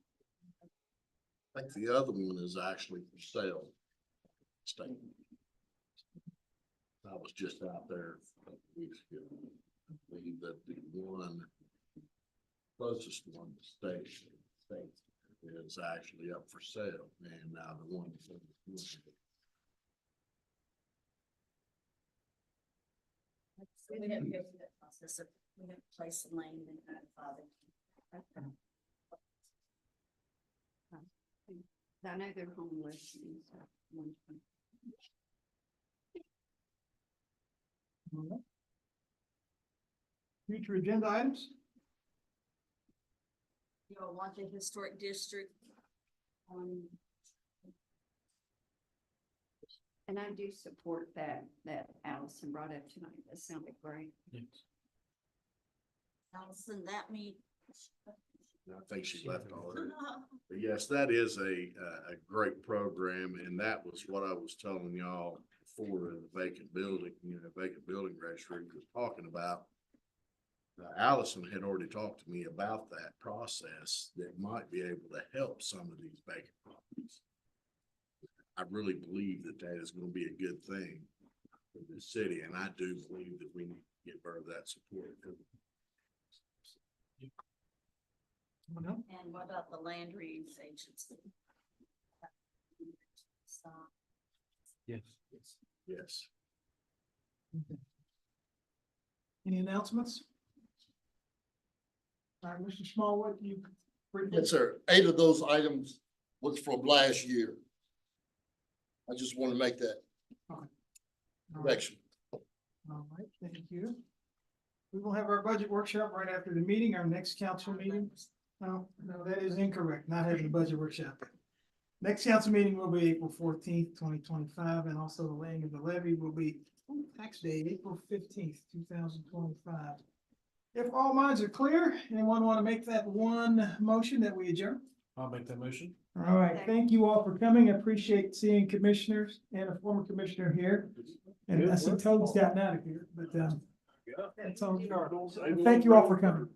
I think the other one is actually for sale. State. I was just out there a couple weeks ago. I believe that the one closest one to station is actually up for sale, and now the one that's in the So we have to go through that process of, we have to place the lane and notify them. I know they're homeless and stuff. Future agenda items? You all want the historic district on, And I do support that Allison brought up tonight. That sounded great. Allison, that means. I think she left already. But yes, that is a great program, and that was what I was telling y'all before in the vacant building, vacant building registry was talking about. Allison had already talked to me about that process that might be able to help some of these vacant properties. I really believe that that is going to be a good thing for the city, and I do believe that we need to give her that support. And what about the land reuse agency? Yes. Yes. Any announcements? All right, Mr. Smallwood, you. Yes, sir. 8 of those items was from last year. I just want to make that correction. All right, thank you. We will have our budget workshop right after the meeting, our next council meeting. No, that is incorrect, not having a budget workshop. Next council meeting will be April 14th, 2025, and also the laying of the levy will be tax day, April 15th, 2025. If all minds are clear, anyone want to make that one motion that we adjourn? I'll make that motion. All right, thank you all for coming. I appreciate seeing commissioners and a former commissioner here. And I see Toad's gotten out of here, but that's all. Thank you all for coming.